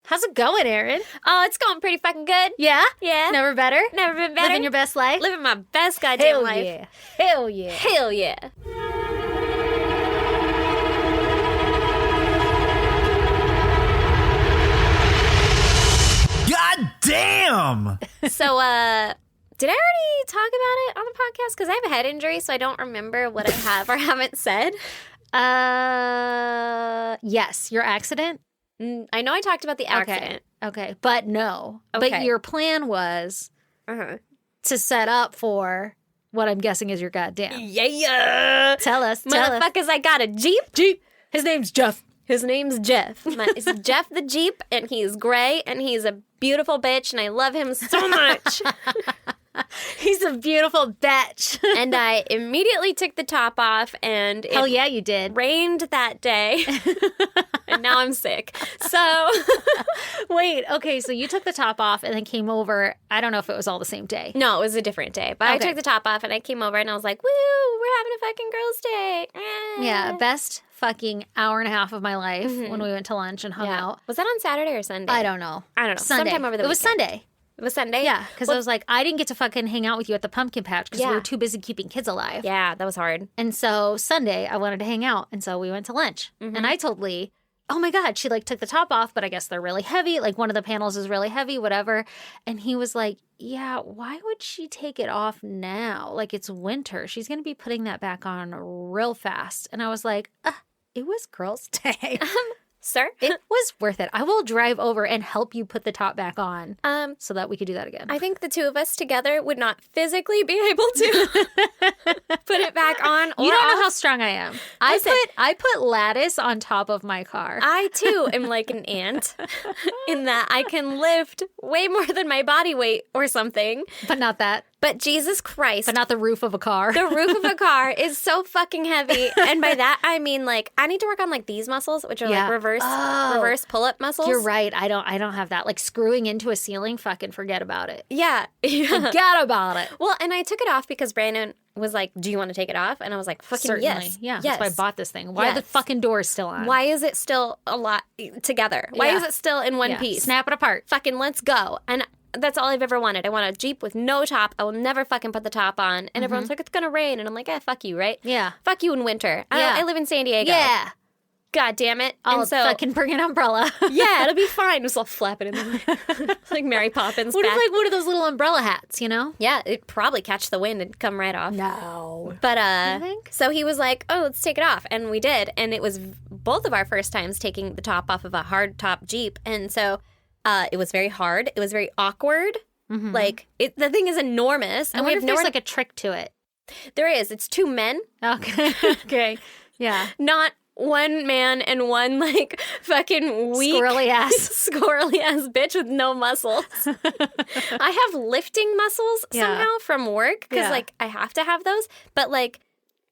How's it going, Erin? Oh, it's going pretty fucking good. Yeah? Yeah. Never better? Never been better. Living your best life? Living my best goddamn life. Yeah. Hell yeah. Hell yeah. God damn! So, did I already talk about it on the podcast? Because I have a head injury, so I don't remember what I have or haven't said. Yes, your accident? I know I talked about the accident. Okay. But no. Okay. But your plan was Uh-huh. to set up for what I'm guessing is your goddamn. Yeah. Tell us. Motherfuckers, I got a Jeep. His name's Jeff. His name's Jeff. It's Jeff the Jeep, and he's gray, and he's a beautiful bitch, and I love him so much. He's a beautiful bitch. And I immediately took the top off, and it Hell yeah, you did. rained that day. And now I'm sick. So, Wait, okay, so you took the top off and then came over. I don't know if it was all the same day. no, it was a different day. But I Okay. took the top off, and I came over, and I was like, woo, we're having a fucking girls' day. Yeah, best fucking hour and a half of my life when we went to lunch and hung out. Was that on Saturday or Sunday? I don't know. I don't know. Sunday. Sometime over the It was weekend. Sunday. It was Sunday? Yeah, because I was like, I didn't get to fucking hang out with you at the pumpkin patch because we Yeah. were too busy keeping kids alive. Yeah, that was hard. And so Sunday, I wanted to hang out. And so we went to lunch. And I told Lee, oh my God, she like took the top off, but I guess they're really heavy. Like one of the panels is really heavy, whatever. And he was like, yeah, why would she take it off now? Like it's winter. She's going to be putting that back on real fast. And I was like, it was girls' day. Sir? It was worth it. I will drive over and help you put the top back on Um, so that we could do that again. I think the two of us together would not physically be able to put it back on or You don't know off. how strong I am. Listen. I put lattice on top of my car. I, too, am like an ant in that I can lift way more than my body weight or something. But not that. But Jesus Christ, But not the roof of a car. the roof of a car is so fucking heavy. And by that, I mean, like, I need to work on, like, these muscles, which are, Yeah. like, reverse Oh. pull-up muscles. You're right. I don't have that. Like screwing into a ceiling, fucking forget about it. Yeah. Forget about it. Well, and I took it off because Brandon was like, do you want to take it off? And I was like, fucking Certainly. yes. Yeah. Yes. That's why I bought this thing. Why are the Yes. fucking doors still on? Why is it still a lot together? Why Yeah. is it still in one Yeah. piece? Snap it apart. Fucking let's go. And that's all I've ever wanted. I want a Jeep with no top. I will never fucking put the top on. And everyone's like, it's going to rain. And I'm like, fuck you, right? Yeah. Fuck you in winter. Yeah. I live in San Diego. Yeah. God damn it. I'll and so, fucking bring an umbrella. yeah, it'll be fine. Just all flapping in the wind. Like Mary Poppins. What if back. like one of those little umbrella hats, you know? Yeah, it'd probably catch the wind and come right off. No. But You think? so he was like, "Oh, let's take it off," and we did, and it was both of our first times taking the top off of a hard top Jeep, and so it was very hard. It was very awkward. Like the thing is enormous, I and we wonder have if there's nowhere. like a trick to it. There is. It's two men, Okay. Okay. Yeah. not one man and one like fucking weak Squirrely ass. squirrely ass bitch with no muscles. I have lifting muscles Yeah. somehow from work because Yeah. like I have to have those, but like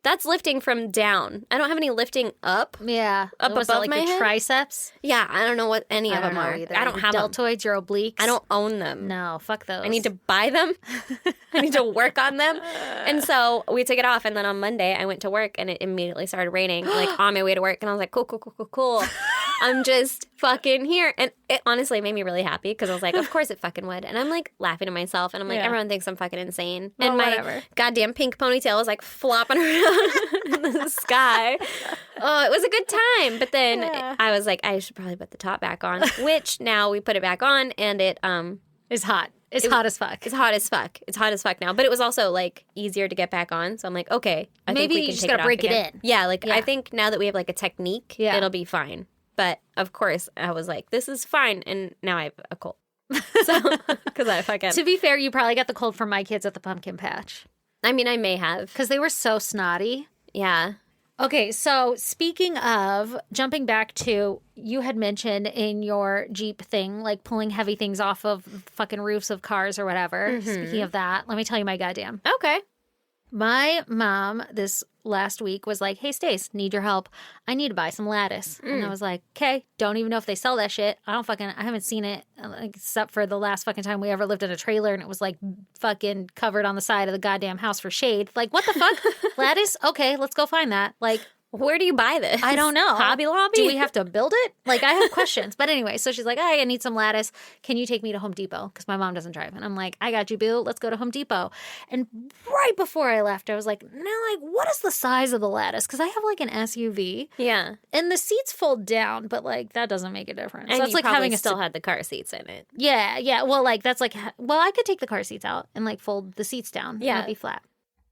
that's lifting from down. I don't have any lifting up. Yeah. Up Was it above like my your head? triceps? Yeah, I don't know what any I of don't them know are. either. I don't Your have them. deltoids, your obliques. I don't own them. No, fuck those. I need to buy them. I need to work on them. And so we took it off. And then on Monday, I went to work and it immediately started raining, like on my way to work. And I was like, cool. I'm just fucking here. And it honestly made me really happy because I was like, of course it fucking would. And I'm like laughing to myself. And I'm like, Yeah. everyone thinks I'm fucking insane. Well, And my whatever. goddamn pink ponytail was like flopping around in the sky. Oh, it was a good time. But then Yeah. I was like, I should probably put the top back on, which now we put it back on and it, It's hot. It's hot as fuck. it's hot as fuck. It's hot as fuck now. But it was also like easier to get back on. So I'm like, okay, I think Maybe we you can just take gotta off break it again. in. Yeah, like Yeah. I think now that we have like a technique, Yeah. it'll be fine. But of course, I was like, this is fine, and now I have a cold. So because I fucking, To be fair, you probably got the cold from my kids at the pumpkin patch I mean, I may have. because they were so snotty. Yeah. Okay, so speaking of jumping back to, you had mentioned in your Jeep thing, like pulling heavy things off of fucking roofs of cars or whatever. Speaking of that, let me tell you my goddamn. Okay. My mom this last week was like, hey, Stace, need your help. I need to buy some lattice. And I was like, okay, don't even know if they sell that shit. I haven't seen it except for the last fucking time we ever lived in a trailer and it was like fucking covered on the side of the goddamn house for shade. Like, what the fuck? Lattice? Okay, let's go find that. Like, Where do you buy this? I don't know. Hobby Lobby? Do we have to build it? Like, I have questions. But anyway, so she's like, I need some lattice. Can you take me to Home Depot? Because my mom doesn't drive. And I'm like, I got you, boo. Let's go to Home Depot. And right before I left, I was like, now, like, what is the size of the lattice? Because I have, like, an SUV. Yeah. And the seats fold down, but, like, that doesn't make a difference. And That's you like probably having a still had the car seats in it. Yeah. Well, like, that's like, well, I could take the car seats out and, like, fold the seats down. Yeah. It'd be flat.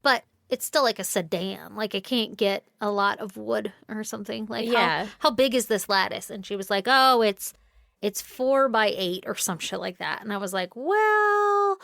But it's still like a sedan. Like, I can't get a lot of wood or something. Like, Yeah. how big is this lattice? And she was like, oh, it's 4x8 or some shit like that. And I was like, well,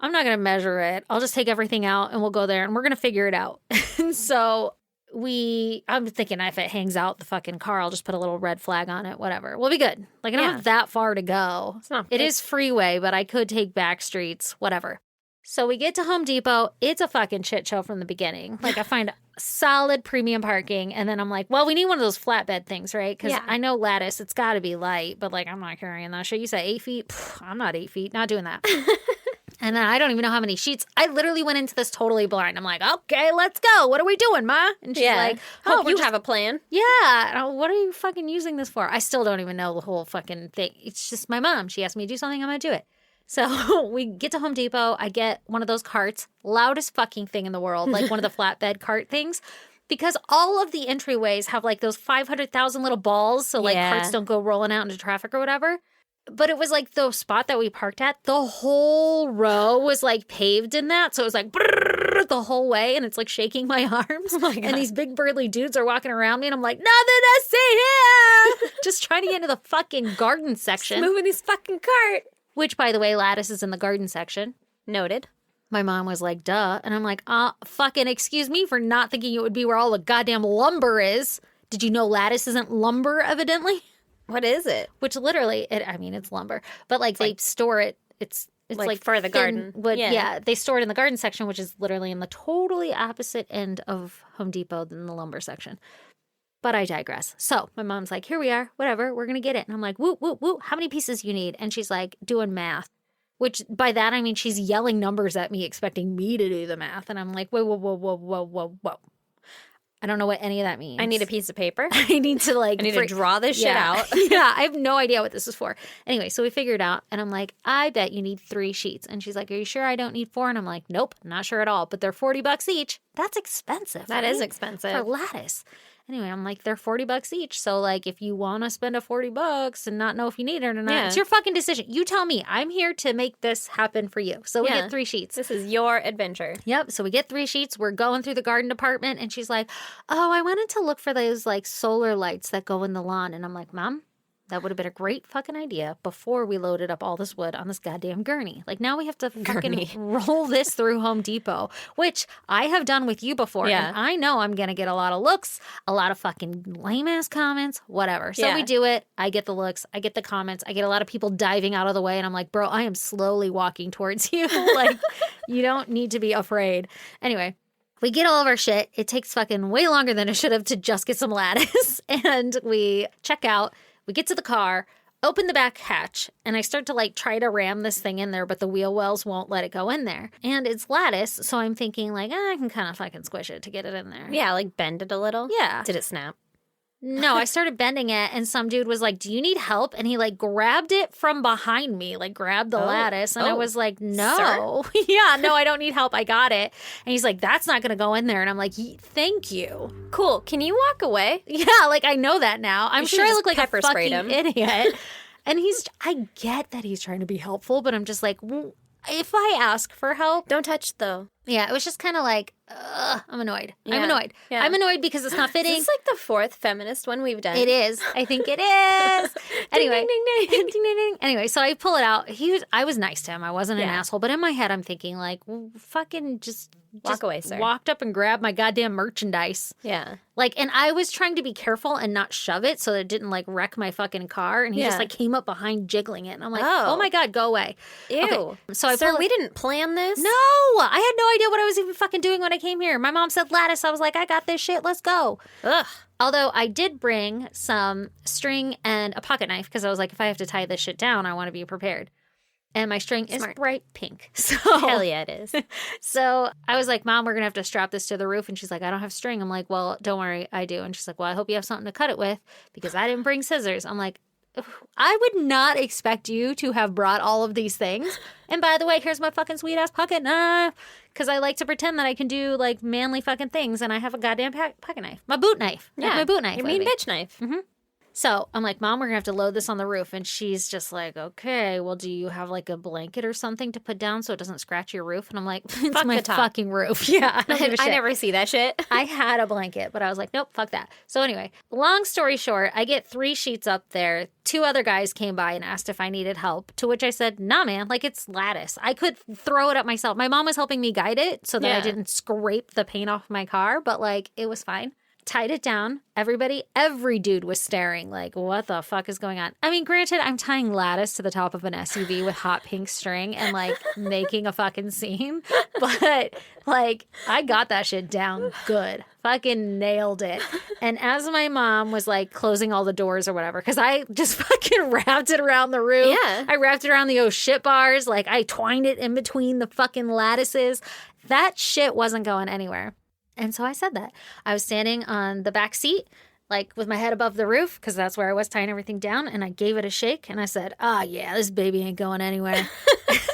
I'm not going to measure it. I'll just take everything out and we'll go there and we're going to figure it out. And so I'm thinking if it hangs out the fucking car, I'll just put a little red flag on it, whatever. We'll be good. Like, I don't have that far to go. It's not. It is freeway, but I could take back streets, whatever. So we get to Home Depot. It's a fucking shit show from the beginning. Like, I find solid premium parking. And then I'm like, well, we need one of those flatbed things, right? Because I know lattice, it's got to be light. But, like, I'm not carrying that shit. You said 8 feet? Pff, I'm not 8 feet. Not doing that. And then I don't even know how many sheets. I literally went into this totally blind. I'm like, okay, let's go. What are we doing, Ma? And she's like, oh, you have a plan. Yeah. And what are you fucking using this for? I still don't even know the whole fucking thing. It's just my mom. She asked me to do something. I'm going to do it. So we get to Home Depot. I get one of those carts, loudest fucking thing in the world, like one of the flatbed cart things, because all of the entryways have like those 500,000 little balls, so like carts don't go rolling out into traffic or whatever. But it was like the spot that we parked at, the whole row was like paved in that. So it was like the whole way, and it's like shaking my arms. Oh my God. And these big burly dudes are walking around me, and I'm like, nothing to see here. Just trying to get into the fucking garden section. Moving this fucking cart. Which, by the way, lattice is in the garden section. Noted. My mom was like, duh. And I'm like, fucking excuse me for not thinking it would be where all the goddamn lumber is. Did you know lattice isn't lumber, evidently? What is it? Which literally, it's lumber. But like they store it. It's like for the garden. Wood. Yeah, they store it in the garden section, which is literally in the totally opposite end of Home Depot than the lumber section. But I digress. So my mom's like, here we are, whatever, we're going to get it. And I'm like, woo, woo, woo, how many pieces you need? And she's like, doing math, which by that, I mean, she's yelling numbers at me, expecting me to do the math. And I'm like, whoa, whoa, whoa, whoa, whoa, whoa, whoa. I don't know what any of that means. I need a piece of paper. I need to to draw this shit out. Yeah, I have no idea what this is for. Anyway, so we figured out, and I'm like, I bet you need 3 sheets. And she's like, are you sure I don't need 4? And I'm like, nope, not sure at all. But they're $40 each. That's expensive. That is expensive. For lattice. Anyway, I'm like, they're $40 each. So, like, if you want to spend a $40 and not know if you need it or not, it's your fucking decision. You tell me. I'm here to make this happen for you. So we get 3 sheets. This is your adventure. Yep. So we get 3 sheets. We're going through the garden department, and she's like, oh, I wanted to look for those, like, solar lights that go in the lawn. And I'm like, Mom, that would have been a great fucking idea before we loaded up all this wood on this goddamn gurney. Like, now we have to fucking roll this through Home Depot, which I have done with you before. Yeah. And I know I'm going to get a lot of looks, a lot of fucking lame-ass comments, whatever. So we do it. I get the looks. I get the comments. I get a lot of people diving out of the way. And I'm like, bro, I am slowly walking towards you. Like, you don't need to be afraid. Anyway. We get all of our shit. It takes fucking way longer than it should have to just get some lattice. And we check out. We get to the car, open the back hatch, and I start to like try to ram this thing in there, but the wheel wells won't let it go in there. And it's lattice, so I'm thinking like, I can kind of fucking squish it to get it in there. Yeah, like bend it a little. Yeah. Did it snap? No, I started bending it, and some dude was like, do you need help? And he like grabbed it from behind me, like grabbed the lattice. And I was like, no. Yeah, no, I don't need help. I got it. And he's like, that's not going to go in there. And I'm like, thank you. Cool. Can you walk away? Yeah, like I know that now. I'm sure I look like a fucking him. idiot. And I get that he's trying to be helpful, but I'm just like, if I ask for help. Don't touch though. Yeah, it was just kind of like, I'm annoyed. Yeah. I'm annoyed. Yeah. I'm annoyed because it's not fitting. This is like the 4th feminist one we've done. It is. I think it is. Anyway. Ding, ding, ding, ding. Ding, ding, ding. Anyway, so I pull it out. I was nice to him. I wasn't an asshole. But in my head, I'm thinking like, fucking just walk away, sir. Walked up and grabbed my goddamn merchandise. Yeah. Like, and I was trying to be careful and not shove it so that it didn't like wreck my fucking car. And he just like came up behind jiggling it. And I'm like, oh my God, go away. Ew. Okay. So Sir, we didn't plan this. No, I had no idea what I was even fucking doing when I came here. My mom said lattice. I was like, I got this shit. Let's go. Ugh. Although I did bring some string and a pocket knife because I was like, if I have to tie this shit down, I want to be prepared. And my string Smart. is bright pink. So Hell yeah, it is. So I was like, Mom, we're going to have to strap this to the roof. And she's like, I don't have string. I'm like, well, don't worry, I do. And she's like, well, I hope you have something to cut it with because I didn't bring scissors. I'm like, I would not expect you to have brought all of these things. And by the way, here's my fucking sweet ass pocket knife. Because I like to pretend that I can do like manly fucking things. And I have a goddamn pocket knife. My boot knife. I have my boot knife. Your with mean me. bitch knife. So I'm like, Mom, we're going to have to load this on the roof. And she's just like, okay, well, do you have like a blanket or something to put down so it doesn't scratch your roof? And I'm like, it's Fuck my the top. fucking roof. Yeah, I don't give a shit. I never see that shit. I had a blanket, but I was like, nope, fuck that. So anyway, long story short, I get 3 sheets up there. 2 other guys came by and asked if I needed help, to which I said, nah, man, like it's lattice. I could throw it up myself. My mom was helping me guide it so that I Yeah. didn't scrape the paint off my car, but like it was fine. Tied it down. Every dude was staring like, what the fuck is going on? I mean, granted, I'm tying lattice to the top of an SUV with hot pink string and like making a fucking scene. But like, I got that shit down good. Fucking nailed it. And as my mom was like closing all the doors or whatever, because I just fucking wrapped it around the roof. Yeah. I wrapped it around the oh shit bars. Like I twined it in between the fucking lattices. That shit wasn't going anywhere. And so I said that. I was standing on the back seat, like with my head above the roof, because that's where I was tying everything down. And I gave it a shake and I said, yeah, this baby ain't going anywhere.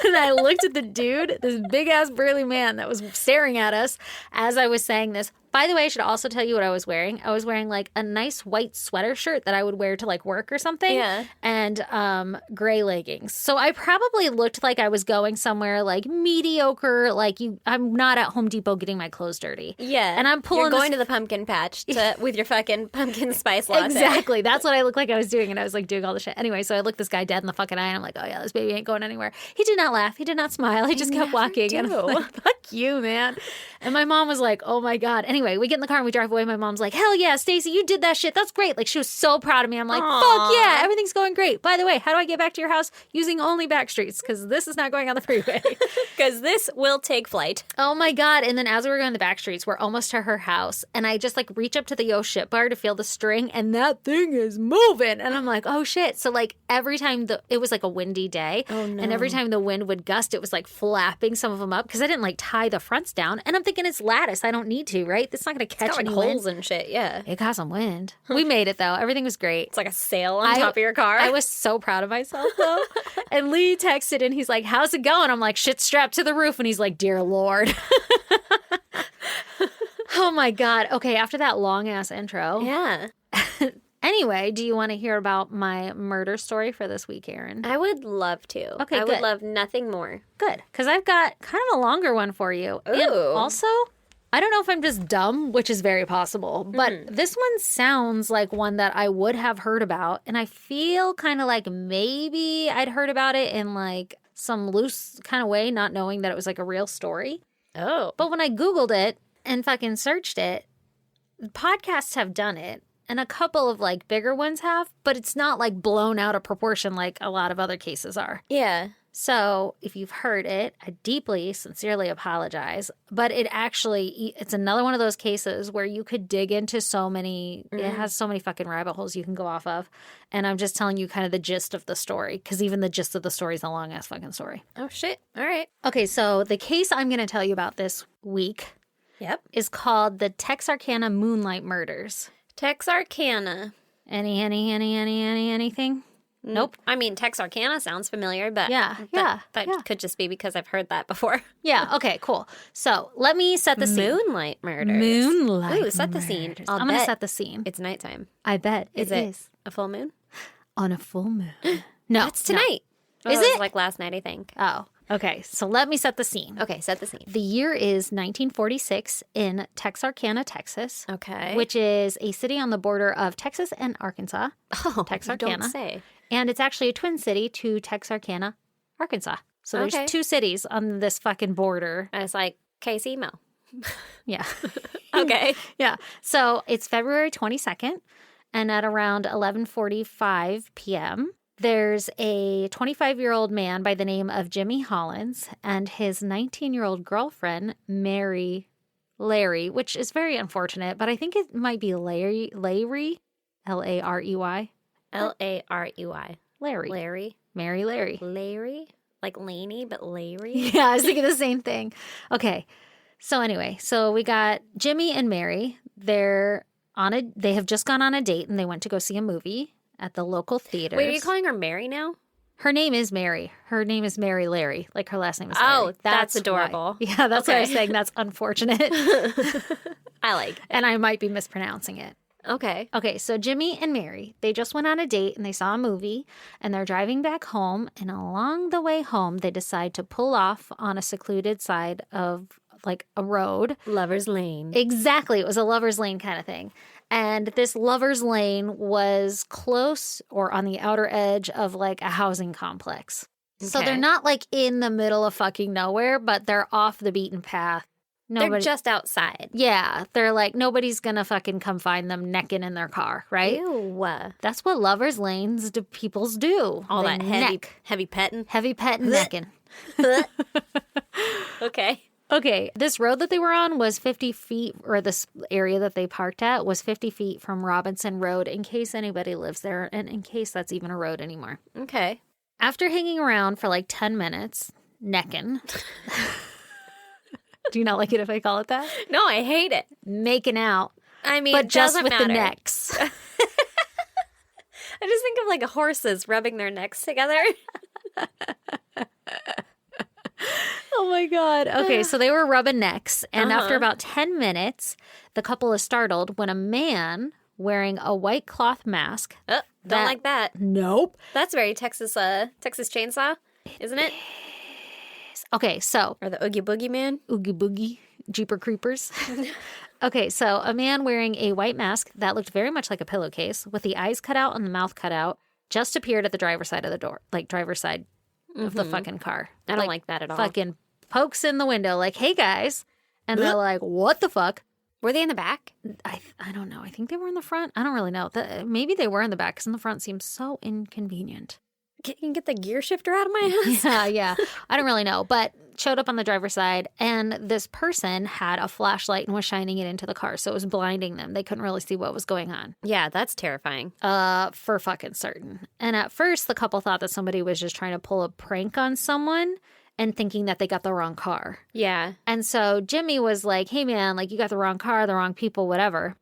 And I looked at the dude, this big ass burly man that was staring at us as I was saying this. By the way, I should also tell you what I was wearing. I was wearing like a nice white sweater shirt that I would wear to like work or something. Yeah. And gray leggings. So I probably looked like I was going somewhere like mediocre. Like I'm not at Home Depot getting my clothes dirty. Yeah. And I'm pulling You're going this- to the pumpkin patch with your fucking pumpkin spice latte. Exactly. That's what I looked like I was doing. And I was like doing all the shit. Anyway, so I looked this guy dead in the fucking eye and I'm like, oh yeah, this baby ain't going anywhere. He did not laugh. He did not smile. He just kept walking. And I'm like, fuck you, man. And my mom was like, oh my God. Anyway, we get in the car and we drive away. My mom's like, hell yeah, Stacey, you did that shit. That's great. Like she was so proud of me. I'm like, fuck yeah, everything's going great. By the way, how do I get back to your house? Using only back streets because this is not going on the freeway. Because this will take flight. Oh my God. And then as we were going the back streets, we're almost to her house. And I just like reach up to the yo shit bar to feel the string and that thing is moving. And I'm like, oh shit. So like every time it was like a windy day. Oh, no. And every time the wind would gust, it was like flapping some of them up because I didn't like tie the fronts down. And I'm thinking it's lattice. I don't need to, right? It's not going to catch Got like any holes wind. and shit, yeah. It got some wind. We made it though. Everything was great. It's like a sail on top of your car. I was so proud of myself though. And Lee texted and he's like, how's it going? I'm like, shit's strapped to the roof. And he's like, dear Lord. Oh my God. Okay, after that long ass intro. Yeah. Anyway, do you want to hear about my murder story for this week, Erin? I would love to. Okay, I good. would love nothing more. Good, because I've got kind of a longer one for you. And Ooh. also, I don't know if I'm just dumb, which is very possible, but this one sounds like one that I would have heard about. And I feel kind of like maybe I'd heard about it in like some loose kind of way, not knowing that it was like a real story. Oh. But when I Googled it and fucking searched it, podcasts have done it. And a couple of like bigger ones have, but it's not like blown out of proportion like a lot of other cases are. Yeah. So if you've heard it, I deeply, sincerely apologize. But it's another one of those cases where you could dig into so many, it has so many fucking rabbit holes you can go off of. And I'm just telling you kind of the gist of the story, because even the gist of the story is a long ass fucking story. Oh, shit. All right. Okay, so the case I'm going to tell you about this week Yep. is called the Texarkana Moonlight Murders. Texarkana. Anything? Nope. I mean, Texarkana sounds familiar, but Yeah, that yeah. could just be because I've heard that before. Yeah, okay, cool. So let me set the scene. Moonlight murders. Moonlight Ooh, set the scene. murders. I'll I'm going to bet set the scene. It's nighttime. I bet Is it a full moon? on a full moon. No, It's tonight. Is it? it? Was like last night, I think. Oh, okay. So let me set the scene. Okay, set the scene. The year is 1946 in Texarkana, Texas, Okay. which is a city on the border of Texas and Arkansas. oh, Texarkana. You don't say. And it's actually a twin city to Texarkana, Arkansas. So there's Okay. 2 cities on this fucking border. And it's like Casey Mo. Yeah. Okay. Yeah. So it's February 22nd, and at around 11:45 p.m., there's a 25-year-old man by the name of Jimmy Hollins and his 19-year-old girlfriend, Larry, which is very unfortunate, but I think it might be Larry, Larey, Larey. Larey. Larry. Larry. Mary Larry. Larry? Like Laney, but Larry? Yeah, I was thinking the same thing. Okay. So anyway, so we got Jimmy and Mary. They have just gone on a date and they went to go see a movie at the local theater. Wait, are you calling her Mary now? Her name is Mary. Her name is Mary Larry. Like her last name is Oh, Larry. that's why. adorable. Yeah, that's what I was Okay. saying. That's unfortunate. I like it. And I might be mispronouncing it. Okay. Okay, so Jimmy and Mary, they just went on a date and they saw a movie and they're driving back home. And along the way home, they decide to pull off on a secluded side of like a road. Lover's Lane. Exactly. It was a lover's lane kind of thing. And this lover's lane was close or on the outer edge of like a housing complex. So Okay. they're not like in the middle of fucking nowhere, but they're off the beaten path. They're just outside. Yeah, they're like, nobody's gonna fucking come find them necking in their car, right? Ew. That's what lovers lanes do peoples do. All They that neck. heavy petting. Heavy pet and necking. Okay. Okay, this road that they were on was 50 feet, or this area that they parked at was 50 feet from Robinson Road, in case anybody lives there, and in case that's even a road anymore. Okay. After hanging around for like 10 minutes, necking. Do you not like it if I call it that? No, I hate it. Making out, I mean, but it just doesn't with matter. the necks. I just think of like horses rubbing their necks together. Oh my God. Okay, so they were rubbing necks. And after about 10 minutes, the couple is startled when a man wearing a white cloth mask. Oh, don't like that. Nope. That's very Texas Chainsaw, isn't it? Okay, so Or the Oogie Boogie Man. Oogie Boogie, Jeeper Creepers. Okay, so a man wearing a white mask that looked very much like a pillowcase with the eyes cut out and the mouth cut out just appeared at the driver's side of the door, like driver's side of the fucking car. I don't like that at all. Fucking pokes in the window like, hey guys. And they're like, what the fuck? Were they in the back? I don't know. I think they were in the front. I don't really know. Maybe they were in the back because in the front seems so inconvenient. Can you get the gear shifter out of my house? Yeah. I don't really know, but showed up on the driver's side and this person had a flashlight and was shining it into the car. So it was blinding them. They couldn't really see what was going on. Yeah, that's terrifying. For fucking certain. And at first the couple thought that somebody was just trying to pull a prank on someone and thinking that they got the wrong car. Yeah. And so Jimmy was like, hey man, like you got the wrong car, the wrong people, whatever.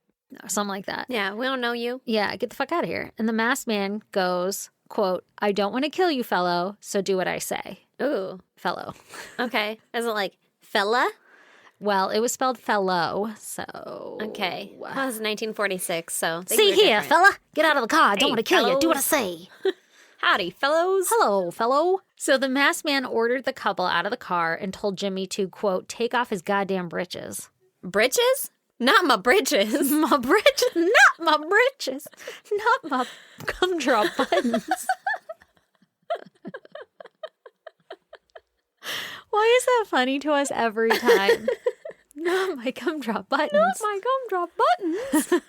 Something like that. Yeah, we don't know you. Yeah, get the fuck out of here. And the masked man goes, quote, I don't want to kill you, fellow, so do what I say. Ooh. Fellow. Okay. Is it like fella? Well, it was spelled fellow, so. Okay. Well, it was 1946, so. things See are here, different. fella. Get out of the car. I don't Hey, want to kill you. Do what I fellows. say. Howdy, fellows. Hello, fellow. So the masked man ordered the couple out of the car and told Jimmy to, quote, take off his goddamn britches. Britches? Not my britches. My britches? Not my britches. Not my gumdrop buttons. Why is that funny to us every time? Not my gumdrop buttons. My gumdrop buttons.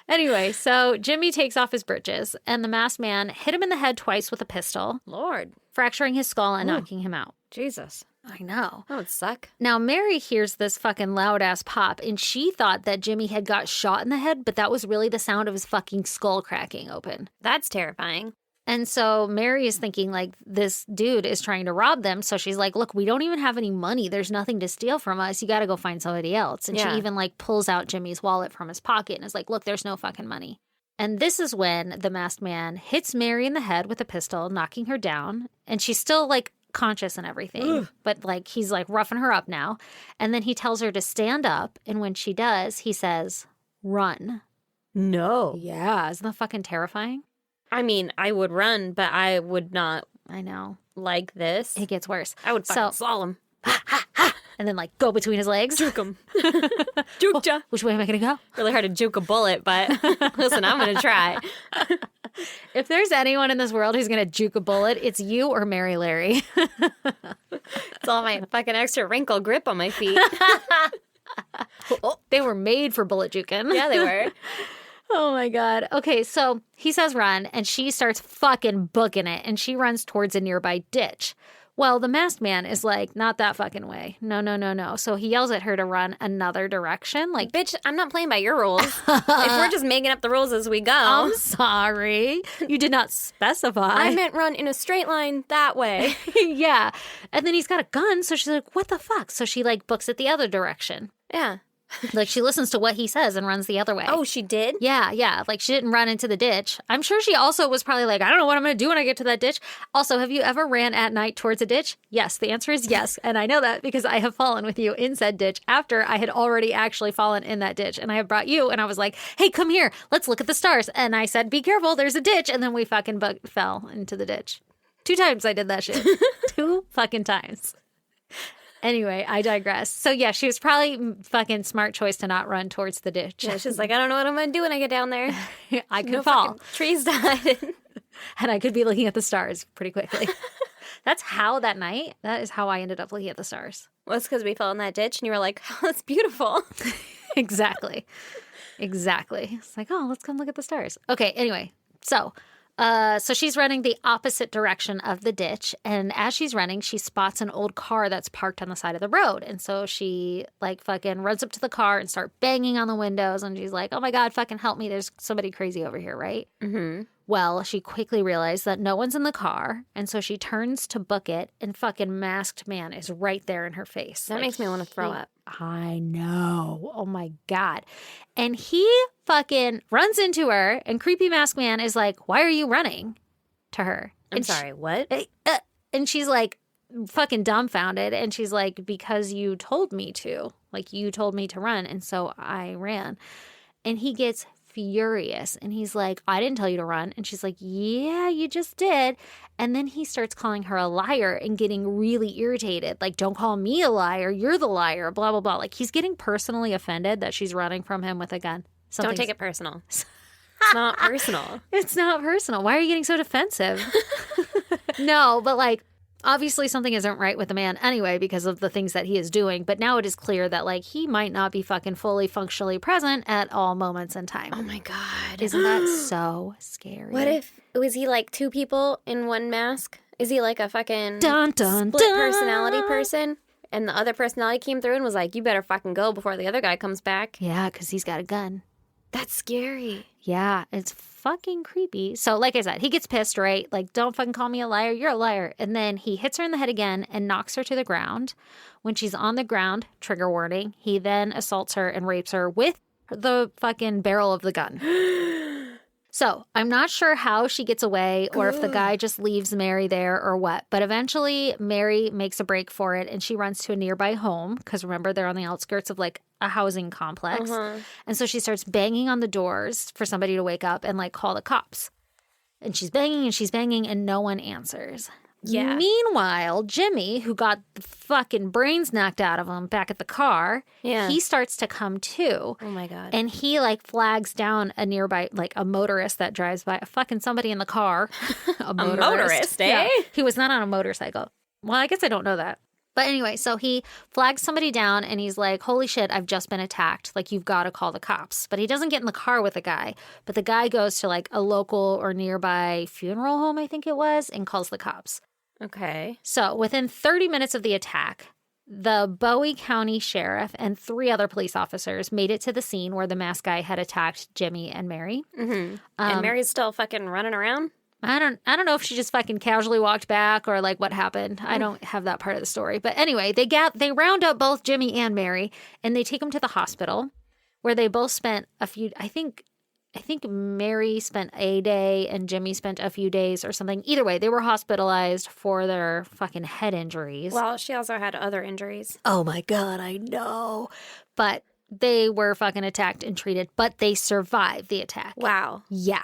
Anyway, so Jimmy takes off his britches, and the masked man hit him in the head twice with a pistol, Lord. fracturing his skull and knocking him out. Jesus. I know. That would suck. Now, Mary hears this fucking loud ass pop, and she thought that Jimmy had got shot in the head, but that was really the sound of his fucking skull cracking open. That's terrifying. And so Mary is thinking, like, this dude is trying to rob them. So she's like, look, we don't even have any money. There's nothing to steal from us. You got to go find somebody else. And Yeah. she even, like, pulls out Jimmy's wallet from his pocket and is like, look, there's no fucking money. And this is when the masked man hits Mary in the head with a pistol, knocking her down. And she's still, like, conscious and everything. But, like, he's, like, roughing her up now. And then he tells her to stand up. And when she does, he says, run. No. Yeah. Isn't that fucking terrifying? I mean, I would run, but I would not I know. like this. It gets worse. I would fucking So- slalom. And then, like, go between his legs. Juke him. Juke ya. Which way am I going to go? Really hard to juke a bullet, but listen, I'm going to try. If there's anyone in this world who's going to juke a bullet, it's you or Mary Larry. It's all my fucking extra wrinkle grip on my feet. They were made for bullet juking. Yeah, they were. Oh my God. Okay, so he says run, and she starts fucking booking it, and she runs towards a nearby ditch. Well, the masked man is like, not that fucking way. No, no, no, no. So he yells at her to run another direction. Like, Bitch, I'm not playing by your rules. If we're just making up the rules as we go. I'm sorry. You did not specify. I meant run in a straight line that way. Yeah. And then he's got a gun. So she's like, what the fuck? So she like books it the other direction. Yeah. Like she listens to what he says and runs the other way. Oh, she did? Yeah, yeah. Like she didn't run into the ditch. I'm sure she also was probably like, I don't know what I'm going to do when I get to that ditch. Also, have you ever ran at night towards a ditch? Yes. The answer is yes. And I know that because I have fallen with you in said ditch after I had already actually fallen in that ditch. And I have brought you and I was like, hey, come here. Let's look at the stars. And I said, be careful. There's a ditch. And then we fucking fell into the ditch. 2 times I did that shit. 2 fucking times. Anyway, I digress. So yeah, she was probably fucking smart choice to not run towards the ditch. Yeah, she's like, I don't know what I'm going to do when I get down there. I could No fall. fucking trees died. And I could be looking at the stars pretty quickly. That's how that night, that is how I ended up looking at the stars. Well, it's because we fell in that ditch and you were like, oh, that's beautiful. Exactly. Exactly. It's like, oh, let's come look at the stars. Okay, anyway. So she's running the opposite direction of the ditch. And as she's running, she spots an old car that's parked on the side of the road. And so she like fucking runs up to the car and start banging on the windows. And she's like, oh my God, fucking help me. There's somebody crazy over here, right? Mm-hmm. Well, she quickly realized that no one's in the car. And so she turns to book it and fucking masked man is right there in her face. That makes me want to throw up. I know. Oh my God. And he fucking runs into her and creepy mask man is like, why are you running to her? I'm And sorry, what? and she's like fucking dumbfounded. And she's like, because you told me to. Like you told me to run. And so I ran. And he gets furious and he's like, I didn't tell you to run. And she's like, yeah, you just did. And then he starts calling her a liar and getting really irritated. Like, don't call me a liar. You're the liar, blah, blah, blah. Like he's getting personally offended that she's running from him with a gun. Don't take it personal. It's not personal. It's not personal. Why are you getting so defensive? No, but like, obviously something isn't right with the man anyway because of the things that he is doing. But now it is clear that like he might not be fucking fully functionally present at all moments in time. Oh my God. Isn't that so scary? What if, was he like 2 people in one mask? Is he like a fucking Dun, dun, split dun. personality person? And the other personality came through and was like, you better fucking go before the other guy comes back. Yeah, because he's got a gun. That's scary. Yeah, it's fucking creepy. So, like I said, he gets pissed, right? Like, don't fucking call me a liar. You're a liar. And then he hits her in the head again and knocks her to the ground. When she's on the ground, trigger warning, he then assaults her and rapes her with the fucking barrel of the gun. So, I'm not sure how she gets away or if the guy just leaves Mary there or what. But eventually, Mary makes a break for it and she runs to a nearby home. Because remember, they're on the outskirts of like a housing complex. And so she starts banging on the doors for somebody to wake up and like call the cops. And she's banging and no one answers. Yeah. Meanwhile, Jimmy, who got the fucking brains knocked out of him back at the car, Yeah. he starts to come too. Oh my God. And he like flags down a nearby, like a motorist that drives by, fucking somebody in the car. A motorist, eh? Yeah. He was not on a motorcycle. Well, I guess I don't know that. But anyway, so he flags somebody down and he's like, holy shit, I've just been attacked. Like, you've got to call the cops. But he doesn't get in the car with the guy. But the guy goes to like a local or nearby funeral home, I think it was, and calls the cops. Okay. So within 30 minutes of the attack, the Bowie County Sheriff and 3 other police officers made it to the scene where the masked guy had attacked Jimmy and Mary. Mm-hmm. And Mary's still fucking running around? I don't know if she just fucking casually walked back or like what happened. I don't have that part of the story. But anyway, they round up both Jimmy and Mary and they take them to the hospital where they both spent a few, I think Mary spent a day and Jimmy spent a few days or something. Either way, they were hospitalized for their fucking head injuries. Well, she also had other injuries. Oh my God, I know. But they were fucking attacked and treated, but they survived the attack. Wow. Yeah.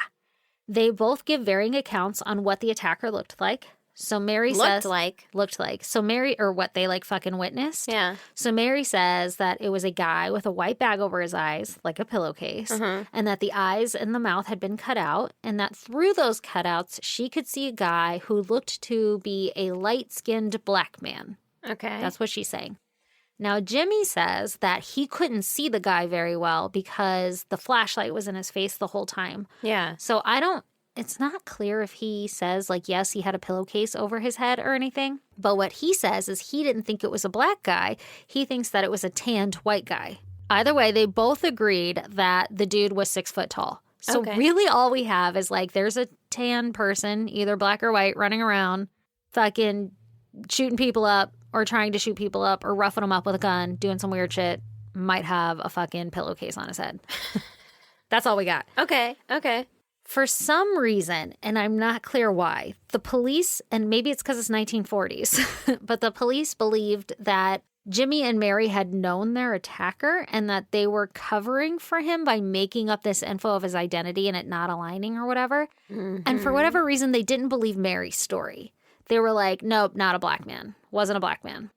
They both give varying accounts on what the attacker looked like. So Mary says... Looked like. So Mary, or what they like fucking witnessed. Yeah. So Mary says that it was a guy with a white bag over his eyes, like a pillowcase, and that the eyes and the mouth had been cut out, and that through those cutouts, she could see a guy who looked to be a light-skinned black man. Okay. That's what she's saying. Now, Jimmy says that he couldn't see the guy very well because the flashlight was in his face the whole time. Yeah. So I don't it's not clear if he says, like, yes, he had a pillowcase over his head or anything. But what he says is he didn't think it was a black guy. He thinks that it was a tanned white guy. Either way, they both agreed that the dude was 6 foot tall. So really all we have is, like, there's a tan person, either black or white, running around, fucking shooting people up or trying to shoot people up or roughing them up with a gun, doing some weird shit, might have a fucking pillowcase on his head. That's all we got. Okay. For some reason, and I'm not clear why, the police, and maybe it's because it's 1940s, but the police believed that Jimmy and Mary had known their attacker and that they were covering for him by making up this info of his identity and it not aligning or whatever. And for whatever reason, they didn't believe Mary's story. They were like, nope, not a black man. Wasn't a black man.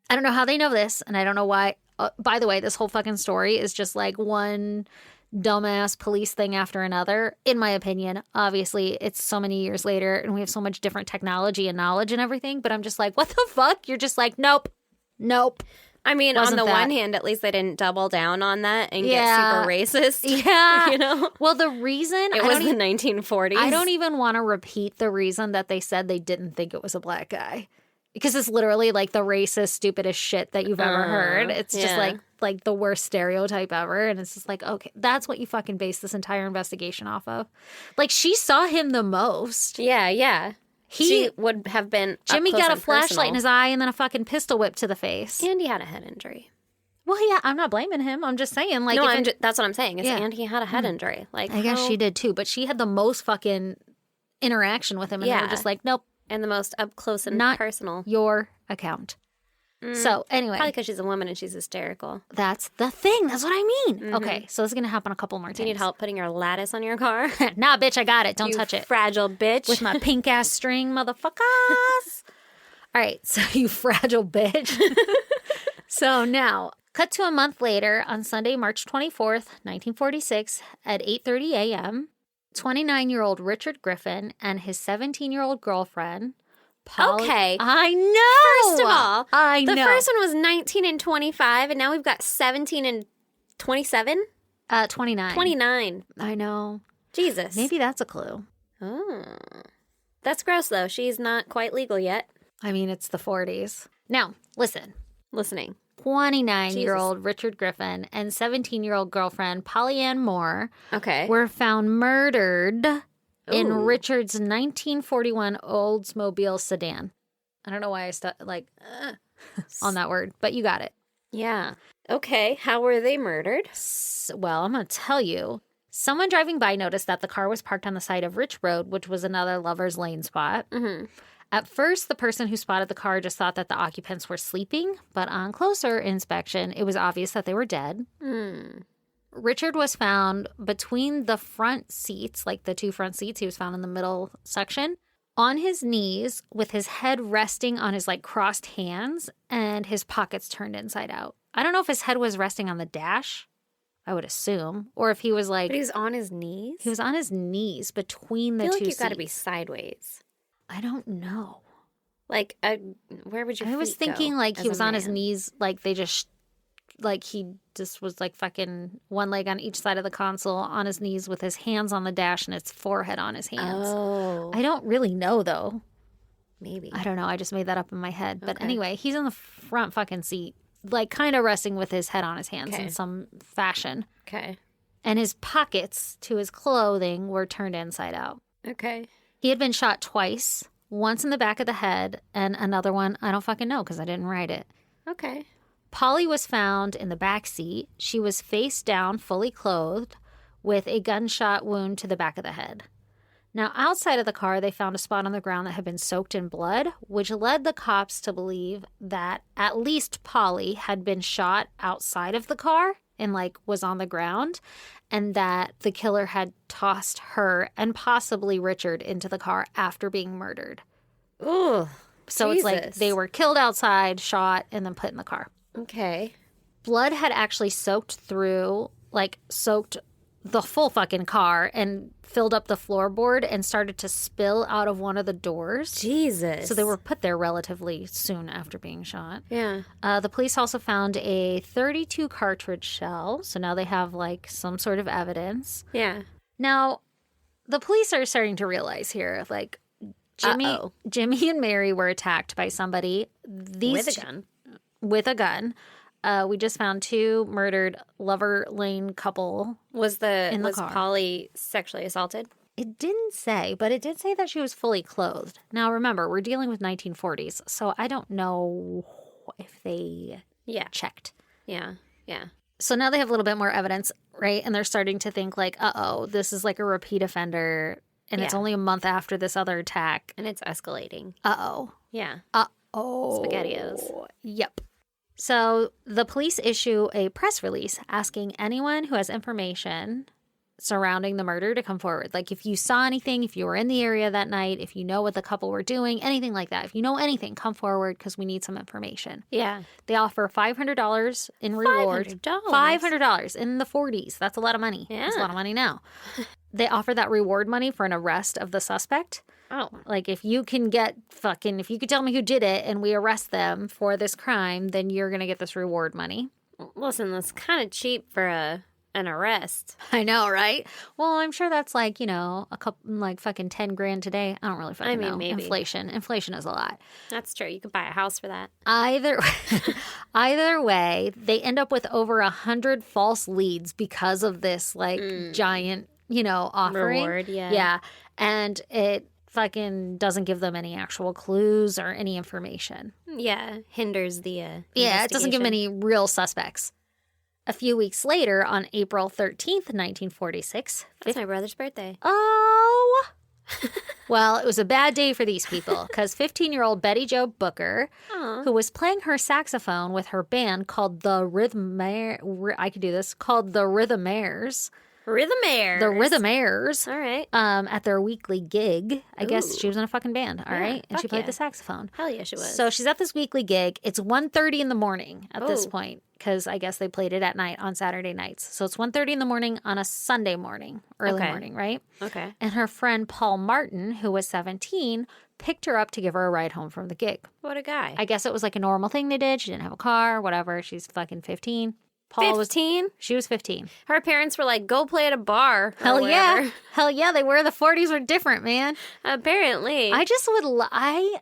I don't know how they know this, and I don't know why. By the way, this whole fucking story is just like one dumbass police thing after another, in my opinion. Obviously, it's so many years later and we have so much different technology and knowledge and everything, but I'm just like, what the fuck? You're just like, nope. I mean, Wasn't on the that. one hand, at least they didn't double down on that and Yeah. get super racist. Yeah. You know? Well, the reason It was the 1940s. I don't even want to repeat the reason that they said they didn't think it was a black guy. Because it's literally like the racist, stupidest shit that you've ever heard. It's just like the worst stereotype ever. And it's just like, okay, that's what you fucking base this entire investigation off of. Like, she saw him the most. Yeah. She would have been Jimmy up close got a and flashlight personal. in his eye and then a fucking pistol whip to the face. And he had a head injury. Well, yeah, I'm not blaming him. I'm just saying, like, No, if it- that's what I'm saying. Yeah. And he had a head injury. Like, I guess she did too, but she had the most fucking interaction with him, and they Yeah. were just like, nope, And the most up close and Not personal. your account. So anyway, Probably because she's a woman and she's hysterical. that's the thing. That's what I mean. Okay, so this is gonna happen a couple more times. Do you need help putting your lattice on your car? Nah, bitch, I got it. Don't You touch it fragile bitch. with my pink ass string, motherfuckers. All right, so you fragile bitch. So now, cut to a month later on Sunday, March 24th, 1946, at 8:30 a.m., 29-year-old Richard Griffin and his 17-year-old girlfriend, Polly. Okay. I know. First of all, I the know. first one was 19 and 25, and now we've got 17 and 27? 29. 29. I know. Jesus. Maybe that's a clue. Oh. That's gross, though. She's not quite legal yet. I mean, it's the 40s. Now, listen. Listening. 29-year-old Richard Griffin and 17-year-old girlfriend Polly Ann Moore Okay. were found murdered in Ooh. Richard's 1941 Oldsmobile sedan. I don't know why I on that word, but you got it. Yeah. Okay. How were they murdered? Well, I'm going to tell you. Someone driving by noticed that the car was parked on the side of Rich Road, which was another lover's lane spot. Mm-hmm. At first, the person who spotted the car just thought that the occupants were sleeping, but on closer inspection, it was obvious that they were dead. Richard was found between the front seats, like the two front seats. He was found in the middle section, on his knees with his head resting on his like crossed hands and his pockets turned inside out. I don't know if his head was resting on the dash, I would assume, or if he was like... But he was on his knees? He was on his knees between the I feel two like you've seats. got to be sideways. I don't know. Like, where would your I was feet thinking go like as he a was on his man? knees, like they just, like he just was like fucking one leg on each side of the console on his knees with his hands on the dash and his forehead on his hands. Oh. I don't really know though. Maybe. I don't know. I just made that up in my head. But Okay. anyway, he's in the front fucking seat, like kind of resting with his head on his hands Okay. in some fashion. Okay. And his pockets to his clothing were turned inside out. Okay. He had been shot twice, once in the back of the head and another one, I don't fucking know because I didn't write it. Okay. Polly was found in the back seat. She was face down, fully clothed, with a gunshot wound to the back of the head. Now, outside of the car, they found a spot on the ground that had been soaked in blood, which led the cops to believe that at least Polly had been shot outside of the car and, like, was on the ground, and that the killer had tossed her and possibly Richard into the car after being murdered. Ooh. So it's like Jesus. they were killed outside, shot, and then put in the car. Okay. Blood had actually soaked the full fucking car and filled up the floorboard and started to spill out of one of the doors. Jesus. So they were put there relatively soon after being shot. Yeah. The police also found a 32 cartridge shell. So now they have like some sort of evidence. Yeah. Now, the police are starting to realize here, like, Uh-oh. Jimmy and Mary were attacked by somebody. With a gun. With a gun. We just found 2 murdered Lover Lane couple. Was the car. Polly sexually assaulted? It didn't say, but it did say that she was fully clothed. Now, remember, we're dealing with 1940s, so I don't know if they Yeah. checked. Yeah. Yeah. So now they have a little bit more evidence, right? And they're starting to think like, uh-oh, this is like a repeat offender, and it's Yeah. only a month after this other attack. And it's escalating. Uh-oh. Yeah. Uh-oh. SpaghettiOs. Yep. So the police issue a press release asking anyone who has information surrounding the murder to come forward. Like if you saw anything, if you were in the area that night, if you know what the couple were doing, anything like that. If you know anything, come forward because we need some information. Yeah. They offer $500 in reward. $500? $500 in the 40s. That's a lot of money. Yeah. That's a lot of money now. They offer that reward money for an arrest of the suspect. Oh. Like if you can if you could tell me who did it and we arrest them for this crime, then you're going to get this reward money. Listen, that's kind of cheap for an arrest. I know, right? Well, I'm sure that's like, a couple, like fucking 10 grand today. I don't really fucking know. maybe. Inflation is a lot. That's true. You could buy a house for that. Either way, they end up with over 100 false leads because of this giant, offering. Reward, yeah. Yeah. And it fucking doesn't give them any actual clues or any information. Yeah. Hinders the Yeah, it doesn't give them investigation. any real suspects. A few weeks later, on April 13th, 1946. That's my brother's birthday. Oh. Well, it was a bad day for these people because 15-year-old Betty Jo Booker, Aw. who was playing her saxophone with her band called the Rhythmaires. Rhythmaires. The Rhythmaires. All right. At their weekly gig. I guess Ooh. she was in a fucking band, all Yeah, right? And she fuck played yeah. the saxophone. Hell yeah, she was. So she's at this weekly gig. It's 1:30 in the morning at this Oh. point because I guess they played it at night on Saturday nights. So it's 1:30 in the morning on a Sunday morning, early Okay. morning, right? Okay. And her friend Paul Martin, who was 17, picked her up to give her a ride home from the gig. What a guy. I guess it was like a normal thing they did. She didn't have a car, whatever. She's fucking 15. Paul 15? She was 15. Her parents were like, go play at a bar. or Hell yeah. wherever. Hell yeah. They were. The 40s were different, man. Apparently. I just would,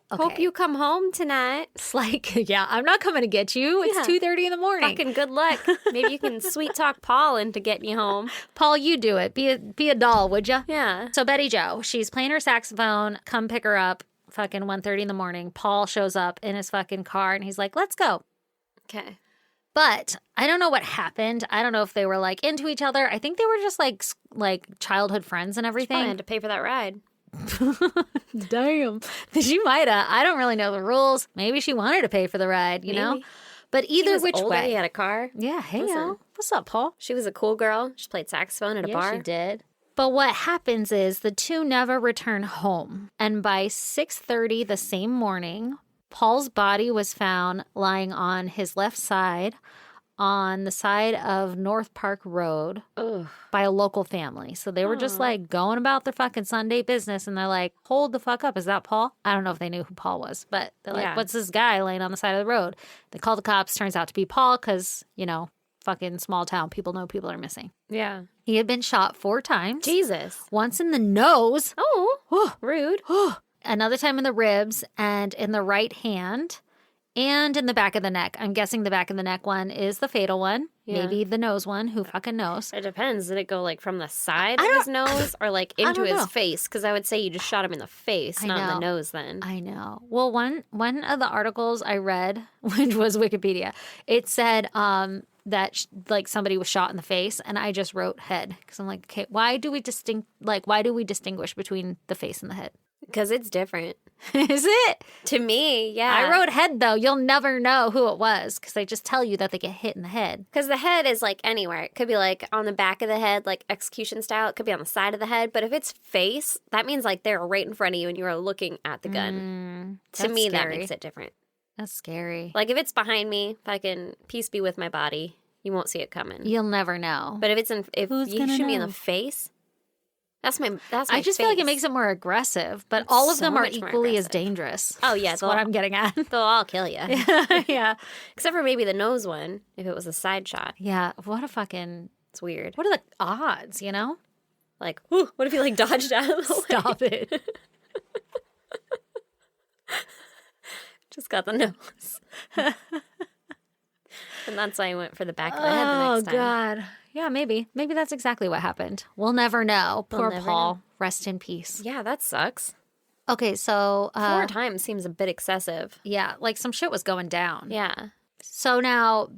hope you come home tonight. It's like, yeah, I'm not coming to get you. It's Yeah. 2:30 in the morning. Fucking good luck. Maybe you can sweet talk Paul into getting you home. Paul, you do it. Be a doll, would ya? Yeah. So Betty Jo, she's playing her saxophone. Come pick her up. Fucking 1:30 in the morning. Paul shows up in his fucking car and he's like, let's go. Okay. But I don't know what happened. I don't know if they were like into each other. I think they were just like childhood friends and Probably everything. had to pay for that ride. Damn. She might have. I don't really know the rules. Maybe she wanted to pay for the ride, you know? Maybe. But He either was which older. way. He had a car. Yeah, hey, Listen. yo. What's up, Paul? She was a cool girl. She played saxophone at a Yeah, bar. she did. But what happens is the two never return home. And by 6:30 the same morning, Paul's body was found lying on his left side on the side of North Park Road Ugh. by a local family. So they were just Aw. like going about their fucking Sunday business and they're like, hold the fuck up. Is that Paul? I don't know if they knew who Paul was, but they're like, Yeah. what's this guy laying on the side of the road? They call the cops. Turns out to be Paul because, fucking small town. People know people are missing. Yeah. He had been shot 4 times. Jesus. Once in the nose, Oh. Rude. another time in the ribs and in the right hand and in the back of the neck. I'm guessing the back of the neck one is the fatal one. Yeah. Maybe the nose one. Who fucking knows? It depends. Did it go like from the side I of his don't- nose or like I into don't his know. face? Because I would say you just shot him in the face, I not in know. the nose then. I know. Well, one of the articles I read, which was Wikipedia, it said that somebody was shot in the face, and I just wrote head because I'm like, okay, why do we distinguish between the face and the head? Because it's different. Is it? To me, yeah. I wrote head though. You'll never know who it was because they just tell you that they get hit in the head. Because the head is like anywhere. It could be like on the back of the head, like execution style. It could be on the side of the head. But if it's face, that means like they're right in front of you and you are looking at the gun. To That's me, that scary. makes it different. That's scary. Like if it's behind me, fucking peace be with my body. You won't see it coming. You'll never know. But if Who's you gonna shoot me in know? the face, that's my I just feel like it face. makes it more aggressive, but It's all of so them are much more equally as aggressive. dangerous. Oh, yeah, That's what I'm getting at. They'll all kill you. Yeah. Except for maybe the nose one, if it was a side shot. Yeah. What a fucking. It's weird. What are the odds, Like, whew, what if he like dodged out of the way? Stop it. Just got the nose. And that's why I went for the back of the head the next time. God. Yeah, maybe. Maybe that's exactly what happened. We'll never know. Poor never Paul. know. Rest in peace. Yeah, that sucks. Okay, so 4 times seems a bit excessive. yeah, like some shit was going down. Yeah. So now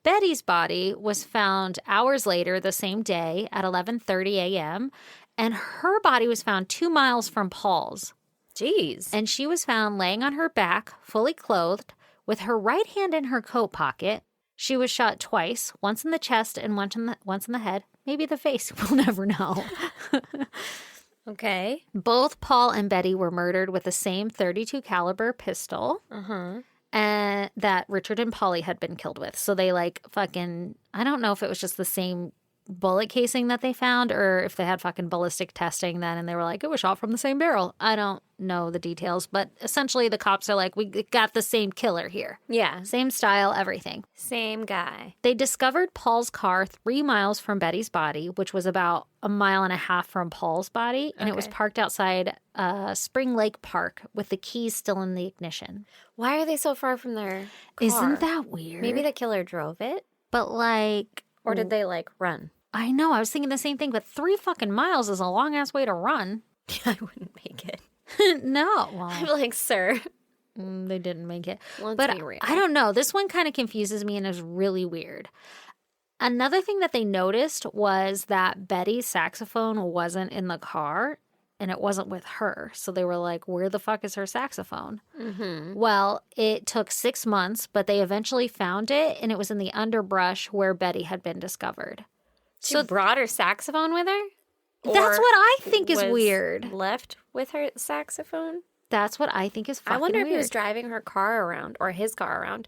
Betty's body was found hours later the same day at 11:30 a.m. and her body was found 2 miles from Paul's. Jeez. And she was found laying on her back, fully clothed, with her right hand in her coat pocket. She was shot twice, once in the chest and once in the head. Maybe the face. We'll never know. Okay. Both Paul and Betty were murdered with the same .32 caliber pistol. And that Richard and Polly had been killed with. So they like fucking, I don't know if it was just the same bullet casing that they found or if they had fucking ballistic testing then and they were like, it was shot from the same barrel. I don't know the details, but essentially the cops are like, we got the same killer here. Yeah. Same style, everything. Same guy. They discovered Paul's car 3 miles from Betty's body, which was about 1.5 miles from Paul's body. And it was Okay. parked outside Spring Lake Park with the keys still in the ignition. Why are they so far from their car? Isn't that weird? Maybe the killer drove it? But like, Or did they like run? I know, I was thinking the same thing, but 3 fucking miles is a long ass way to run. I wouldn't make it. No. I'm Well, like, sir. they didn't make it. Let's But be real. I don't know. This one kind of confuses me and is really weird. Another thing that they noticed was that Betty's saxophone wasn't in the car and it wasn't with her. So they were like, where the fuck is her saxophone? Mm-hmm. Well, it took 6 months, but they eventually found it and it was in the underbrush where Betty had been discovered. She brought her saxophone with her? That's Or what I think is was weird. Left with her saxophone? That's what I think is fucking I wonder if weird. he was driving her car around or his car around,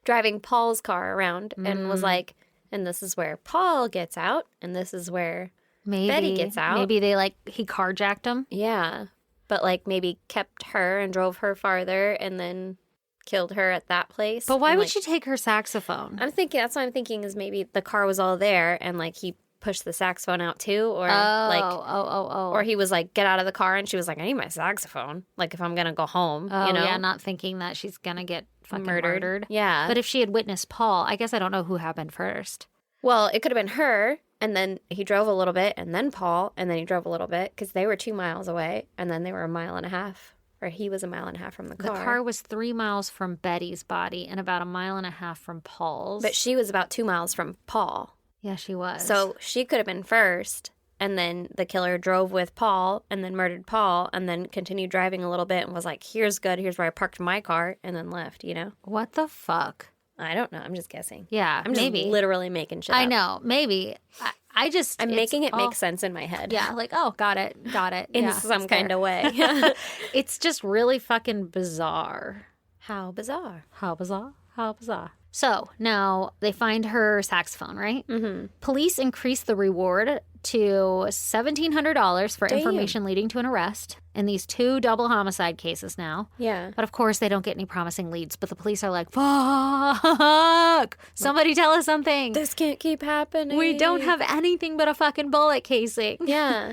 driving Paul's car around and was like, and this is where Paul gets out and this is where, Maybe Betty gets out. Maybe they he carjacked him. yeah. But like maybe kept her and drove her farther and then killed her at that place. But why and, would like, she take her saxophone? I'm thinking, that's what I'm thinking is maybe the car was all there and like he pushed the saxophone out too or or he was like, get out of the car and she was like, I need my saxophone. Like if I'm going to go home, Oh, you know? yeah, not thinking that she's gonna get fucking murdered. Yeah. But if she had witnessed Paul, I guess I don't know who happened first. Well, it could have been her, and then he drove a little bit, and then Paul, and then he drove a little bit, because they were 2 miles away, and then they were 1.5 miles, or he was 1.5 miles from the car. The car was 3 miles from Betty's body and about 1.5 miles from Paul's. But she was about 2 miles from Paul. yeah, she was. So she could have been first, and then the killer drove with Paul, and then murdered Paul, and then continued driving a little bit, and was like, here's good, here's where I parked my car, and then left, you know? what the fuck? I don't know, I'm just guessing. Yeah, I'm just maybe. literally making shit I up. know, maybe. I just I'm it's making it all- make sense in my head. Yeah, like got it. In yeah, some it's kind there. of way. It's just really fucking bizarre. How bizarre. How bizarre? How bizarre. So now they find her saxophone, right? Mm-hmm. Police increased the reward to $1,700 for Damn. information leading to an arrest in these 2 double homicide cases now. Yeah. But of course, they don't get any promising leads. But the police are like, fuck, somebody tell us something. This can't keep happening. We don't have anything but a fucking bullet casing. Yeah.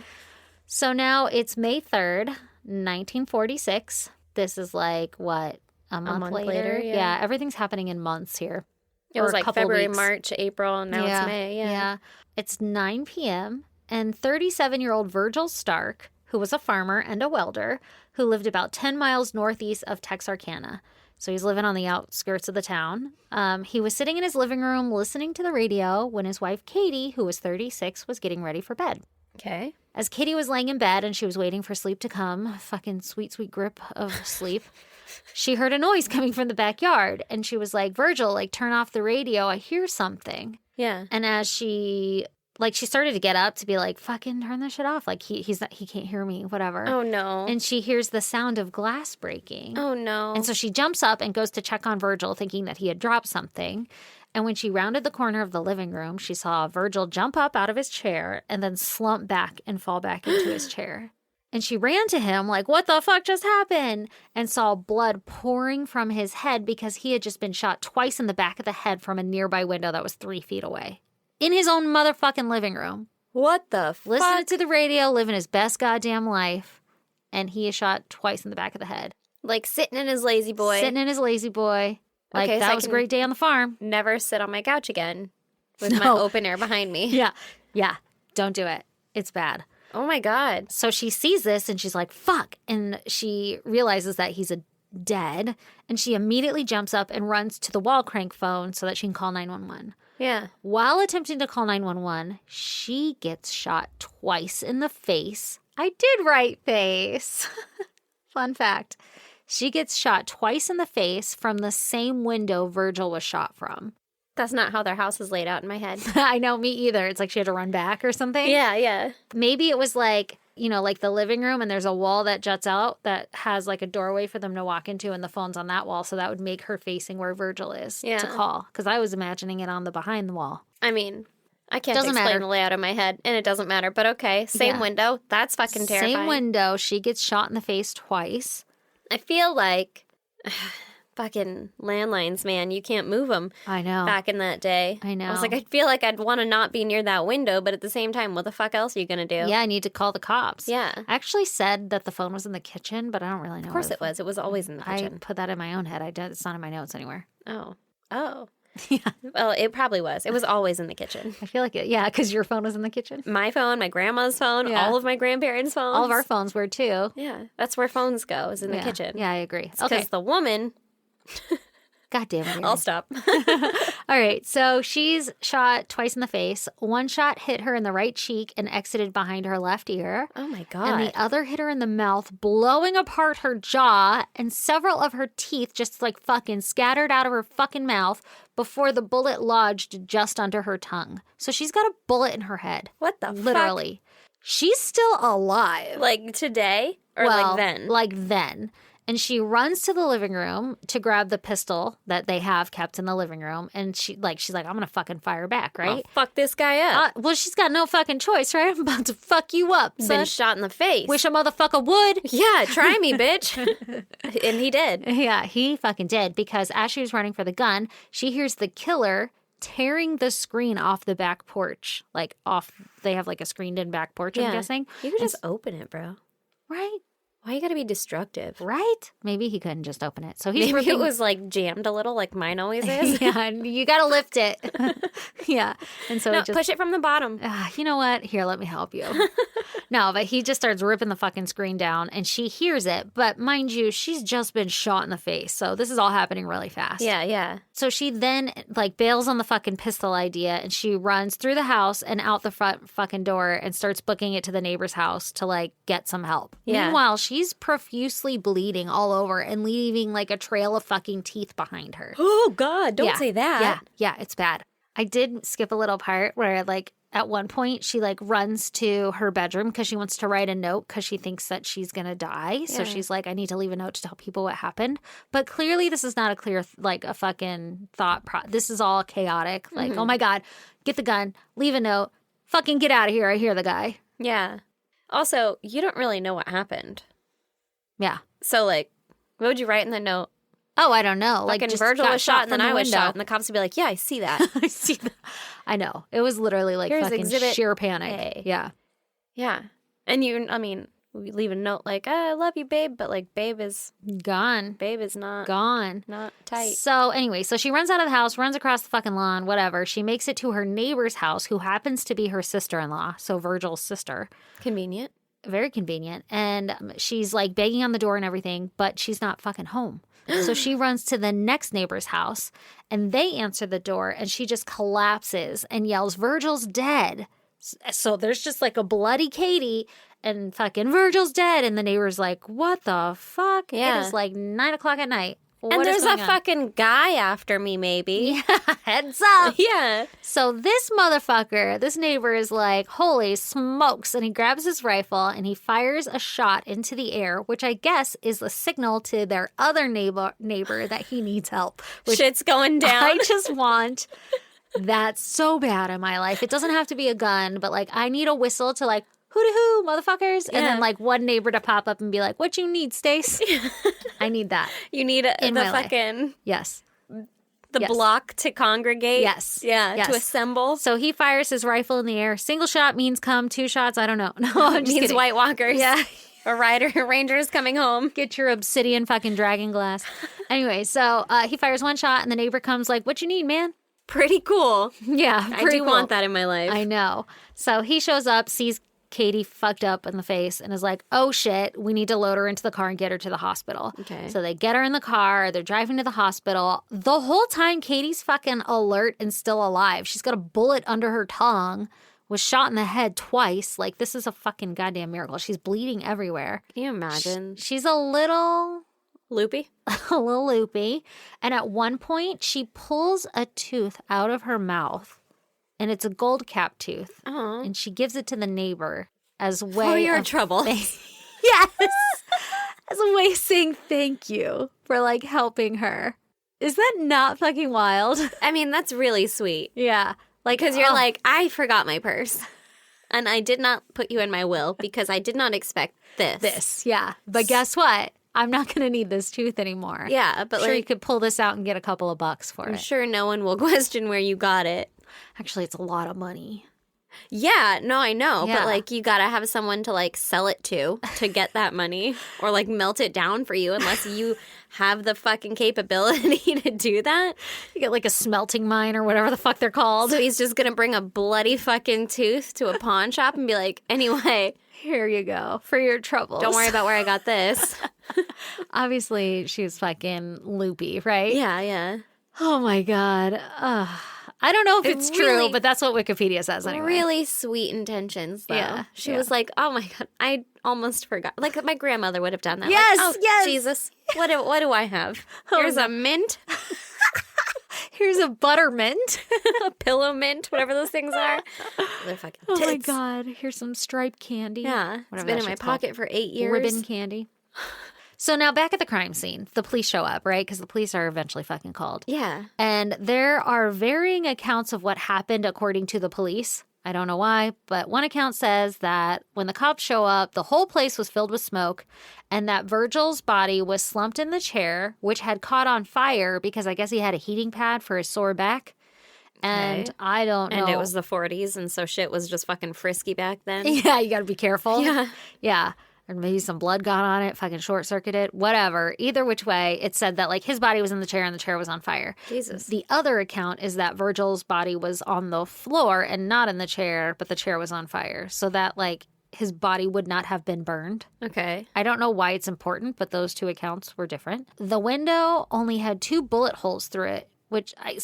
So now it's May 3rd, 1946. This is like, what, a month later? yeah. Everything's happening in months here. It Or was a like couple February, weeks. March, April, and now it's May. Yeah. It's 9 p.m., and 37-year-old Virgil Stark, who was a farmer and a welder, who lived about 10 miles northeast of Texarkana. So he's living on the outskirts of the town. He was sitting in his living room listening to the radio when his wife, Katie, who was 36, was getting ready for bed. Okay. As Katie was laying in bed and she was waiting for sleep to come, fucking sweet, sweet grip of sleep, she heard a noise coming from the backyard. And she was like, Virgil, like, turn off the radio. I hear something. Yeah. And as she started to get up to be like, fucking turn this shit off. Like, he can't hear me, whatever. Oh, no. And she hears the sound of glass breaking. Oh, no. And so she jumps up and goes to check on Virgil, thinking that he had dropped something. And when she rounded the corner of the living room, she saw Virgil jump up out of his chair and then slump back and fall back into his chair. And she ran to him like, what the fuck just happened? And saw blood pouring from his head because he had just been shot twice in the back of the head from a nearby window that was 3 feet away. In his own motherfucking living room. What the fuck? Listening to the radio, living his best goddamn life, and he is shot twice in the back of the head. Like sitting in his lazy boy. Sitting in his lazy boy. Like, Okay, so that I was a can- great day on the farm. Never sit on my couch again with my No. open air behind me. Yeah. Yeah. Don't do it. It's bad. Oh my God. So she sees this and she's like, fuck. And she realizes that he's dead. And she immediately jumps up and runs to the wall crank phone so that she can call 911. Yeah. While attempting to call 911, she gets shot twice in the face. I did write face. Fun fact. She gets shot twice in the face from the same window Virgil was shot from. That's not how their house is laid out in my head. I know, me either. It's like she had to run back or something. Yeah, yeah. Maybe it was like, you know, like the living room and there's a wall that juts out that has like a doorway for them to walk into and the phone's on that wall. So that would make her facing where Virgil is Yeah. to call. Because I was imagining it on the behind the wall. I mean, I can't Doesn't explain matter. the layout of my head, and it doesn't matter. But okay, same Yeah. window. That's fucking terrifying. Same window. She gets shot in the face twice. I feel like fucking landlines, man. You can't move them I know. back in that day. I know. I was like, I feel like I'd want to not be near that window, but at the same time, what the fuck else are you gonna do? Yeah, I need to call the cops. Yeah. I actually said that the phone was in the kitchen, but I don't really know. Of course it was. It was always in the I kitchen. put that in my own head. It's not in my notes anywhere. Oh. Oh. Yeah. Well, it probably was. It was always in the kitchen. I feel like it. Yeah, because your phone was in the kitchen. My phone, my grandma's phone, Yeah. all of my grandparents' phones. All of our phones were too. Yeah. That's where phones go, is in Yeah. the kitchen. Yeah, I agree. Because Okay. the woman, God damn it. I'll stop. All right. So she's shot twice in the face. One shot hit her in the right cheek and exited behind her left ear. Oh my God. And the other hit her in the mouth, blowing apart her jaw, and several of her teeth just like fucking scattered out of her fucking mouth before the bullet lodged just under her tongue. So she's got a bullet in her head. What the fuck? Literally. She's still alive. Like today? Or Well, like then? Like then. And she runs to the living room to grab the pistol that they have kept in the living room. And she's like, I'm going to fucking fire back, right? Oh, fuck this guy up. Well, she's got no fucking choice, right? I'm about to fuck you up, Been son. shot in the face. Wish a motherfucker would. Yeah, try me, bitch. And he did. Yeah, he fucking did. Because as she was running for the gun, she hears the killer tearing the screen off the back porch. Like off, they have like a screened in back porch, I'm Yeah. guessing. You could And just open it, bro. Right? Why you gotta be destructive? Right? Maybe he couldn't just open it. So he's Maybe ripping it was like jammed a little, like mine always is. yeah, and you got to lift it. Yeah. And so No, it just, push it from the bottom. you know what? Here, let me help you. No, but he just starts ripping the fucking screen down and she hears it. But mind you, she's just been shot in the face. So this is all happening really fast. Yeah, yeah. So she then like bails on the fucking pistol idea and she runs through the house and out the front fucking door and starts booking it to the neighbor's house to like get some help. Yeah. Meanwhile, she's profusely bleeding all over and leaving like a trail of fucking teeth behind her. Oh God! Don't Yeah. say that. Yeah, it's bad. I did skip a little part where like at one point she like runs to her bedroom because she wants to write a note because she thinks that she's gonna die. So Yeah. she's like, I need to leave a note to tell people what happened. But clearly this is not a clear like a fucking thought. This is all chaotic. Like, oh my God, get the gun, leave a note, fucking get out of here. I hear the guy. Yeah. Also, you don't really know what happened. Yeah. So, like, what would you write in the note? Oh, I don't know. Like Like, just Virgil got was shot and then from I the was window. shot, and the cops would be like, "Yeah, I see that." I see that. I know. It was literally like Here's fucking exhibit sheer panic. A. Yeah. Yeah. And we leave a note like, "I love you, babe," but like, babe is Gone. not Gone. not tight. So anyway, so she runs out of the house, runs across the fucking lawn, whatever. She makes it to her neighbor's house, who happens to be her sister-in-law, so Virgil's sister. Convenient. Very convenient. And she's like banging on the door and everything, but she's not fucking home. So she runs to the next neighbor's house and they answer the door and she just collapses and yells, Virgil's dead. So there's just like a bloody Katie and fucking Virgil's dead. And the neighbor's like, what the fuck? Yeah. It is like 9:00 at night. And What is there's a going on? fucking guy after me, maybe. Heads up. Yeah. So this motherfucker, this neighbor is like, holy smokes. And he grabs his rifle and he fires a shot into the air, which I guess is a signal to their other neighbor that he needs help. Which Shit's going down. I just want that so bad in my life. It doesn't have to be a gun, but like I need a whistle to like, hoo-de-hoo, motherfuckers. And Yeah. then like one neighbor to pop up and be like, what you need, Stace? I need that. You need In the my life. fucking Yes. The Yes. block to congregate. Yes. Yeah, Yes. to assemble. So he fires his rifle in the air. Single shot means come. 2 shots, I don't know. No, I'm just Means kidding. White Walkers. Yeah. Or Rangers coming home. Get your obsidian fucking dragon glass. Anyway, so he fires 1 shot and the neighbor comes like, what you need, man? Pretty cool. Yeah, I pretty do cool. want that in my life. I know. So he shows up, sees Katie fucked up in the face and is like, oh shit, we need to load her into the car and get her to the hospital. Okay. So they get her in the car. They're driving to the hospital. The whole time, Katie's fucking alert and still alive. She's got a bullet under her tongue, was shot in the head twice. Like, this is a fucking goddamn miracle. She's bleeding everywhere. Can you imagine? She's a little Loopy? loopy. And at one point, she pulls a tooth out of her mouth. And it's a gold cap tooth. Oh. And she gives it to the neighbor as a For way your of trouble. yes, as a way of saying thank you for like helping her. Is that not fucking wild? I mean, that's really sweet. Yeah, like Because you're oh, like, I forgot my purse. And I did not put you in my will because I did not expect this. this. Yeah, but guess what? I'm not going to need this tooth anymore. Yeah, but sure, you like, could pull this out and get a couple of bucks for I'm it. sure no one will question where you got it. Actually, it's a lot of money. Yeah, no, I know. Yeah. But like, you got to have someone to like sell it to get that money or like melt it down for you unless you have the fucking capability to do that. You get like a smelting mine or whatever the fuck they're called. So he's just going to bring a bloody fucking tooth to a pawn shop and be like, anyway, Here you go for your troubles. don't worry about where I got this. Obviously, she's fucking loopy, right? Yeah, yeah. Oh my God. I don't know if It it's true, really- but that's what Wikipedia says anyway. Really sweet intentions, though. Yeah, She yeah. was like, "Oh my god, I almost forgot." Like my grandmother would have done that. Yes, like, oh, yes. Jesus, what do I have? Here's no. a mint, Here's a buttermint. a pillow mint, whatever those things are. They're fucking Oh my tits. God. Here's some striped candy. Yeah, it's Whatever been that in my shit's called. pocket for 8 years. Ribbon candy. So now back at the crime scene, the police show up, right? Because the police are eventually fucking called. Yeah. And there are varying accounts of what happened according to the police. I don't know why, but one account says that when the cops show up, the whole place was filled with smoke and that Virgil's body was slumped in the chair, which had caught on fire because I guess he had a heating pad for his sore back. And Okay. I don't know. And it was the 40s, and so shit was just fucking frisky back then. Yeah, you got to be careful. Yeah. Yeah. Or maybe some blood got on it, fucking short circuited, whatever. Either which way, it said that like his body was in the chair and the chair was on fire. Jesus. The other account is that Virgil's body was on the floor and not in the chair, but the chair was on fire. So that like his body would not have been burned. Okay. I don't know why it's important, but those two accounts were different. The window only had 2 bullet holes through it,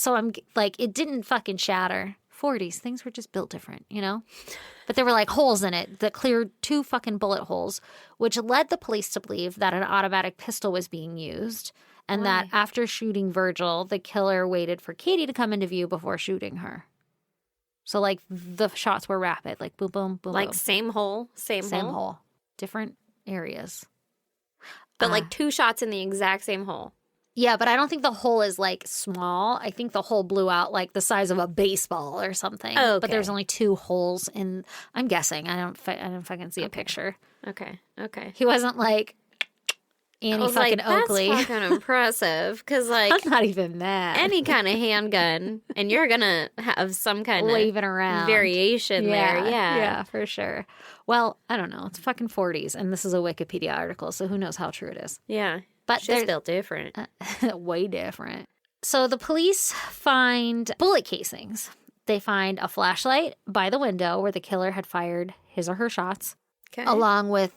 I'm like, it didn't fucking shatter. 40s, things were just built different, you know? But there were like holes in it that cleared 2 fucking bullet holes, which led the police to believe that an automatic pistol was being used. And that after shooting Virgil, the killer waited for Katie to come into view before shooting her. So like the shots were rapid, like boom, boom, boom, Like boom. same hole, same Hole. Different areas. But like 2 shots in the exact same hole. Yeah, but I don't think the hole is like small. I think the hole blew out like the size of a baseball or something. Oh, But there's okay. only 2 holes in. I'm guessing. I don't fucking see a picture. Okay. Okay. He wasn't like I Annie was fucking like, Oakley. that's fucking impressive. Because like I'm not even mad. any kind of handgun, and you're gonna have some kind of Waving around variation there. Yeah. yeah, for sure. Well, I don't know. It's fucking 40s, and this is a Wikipedia article, so who knows how true it is. Yeah. But Shit's there's built different. way different. So the police find bullet casings. They find a flashlight by the window where the killer had fired his or her shots, Okay. along with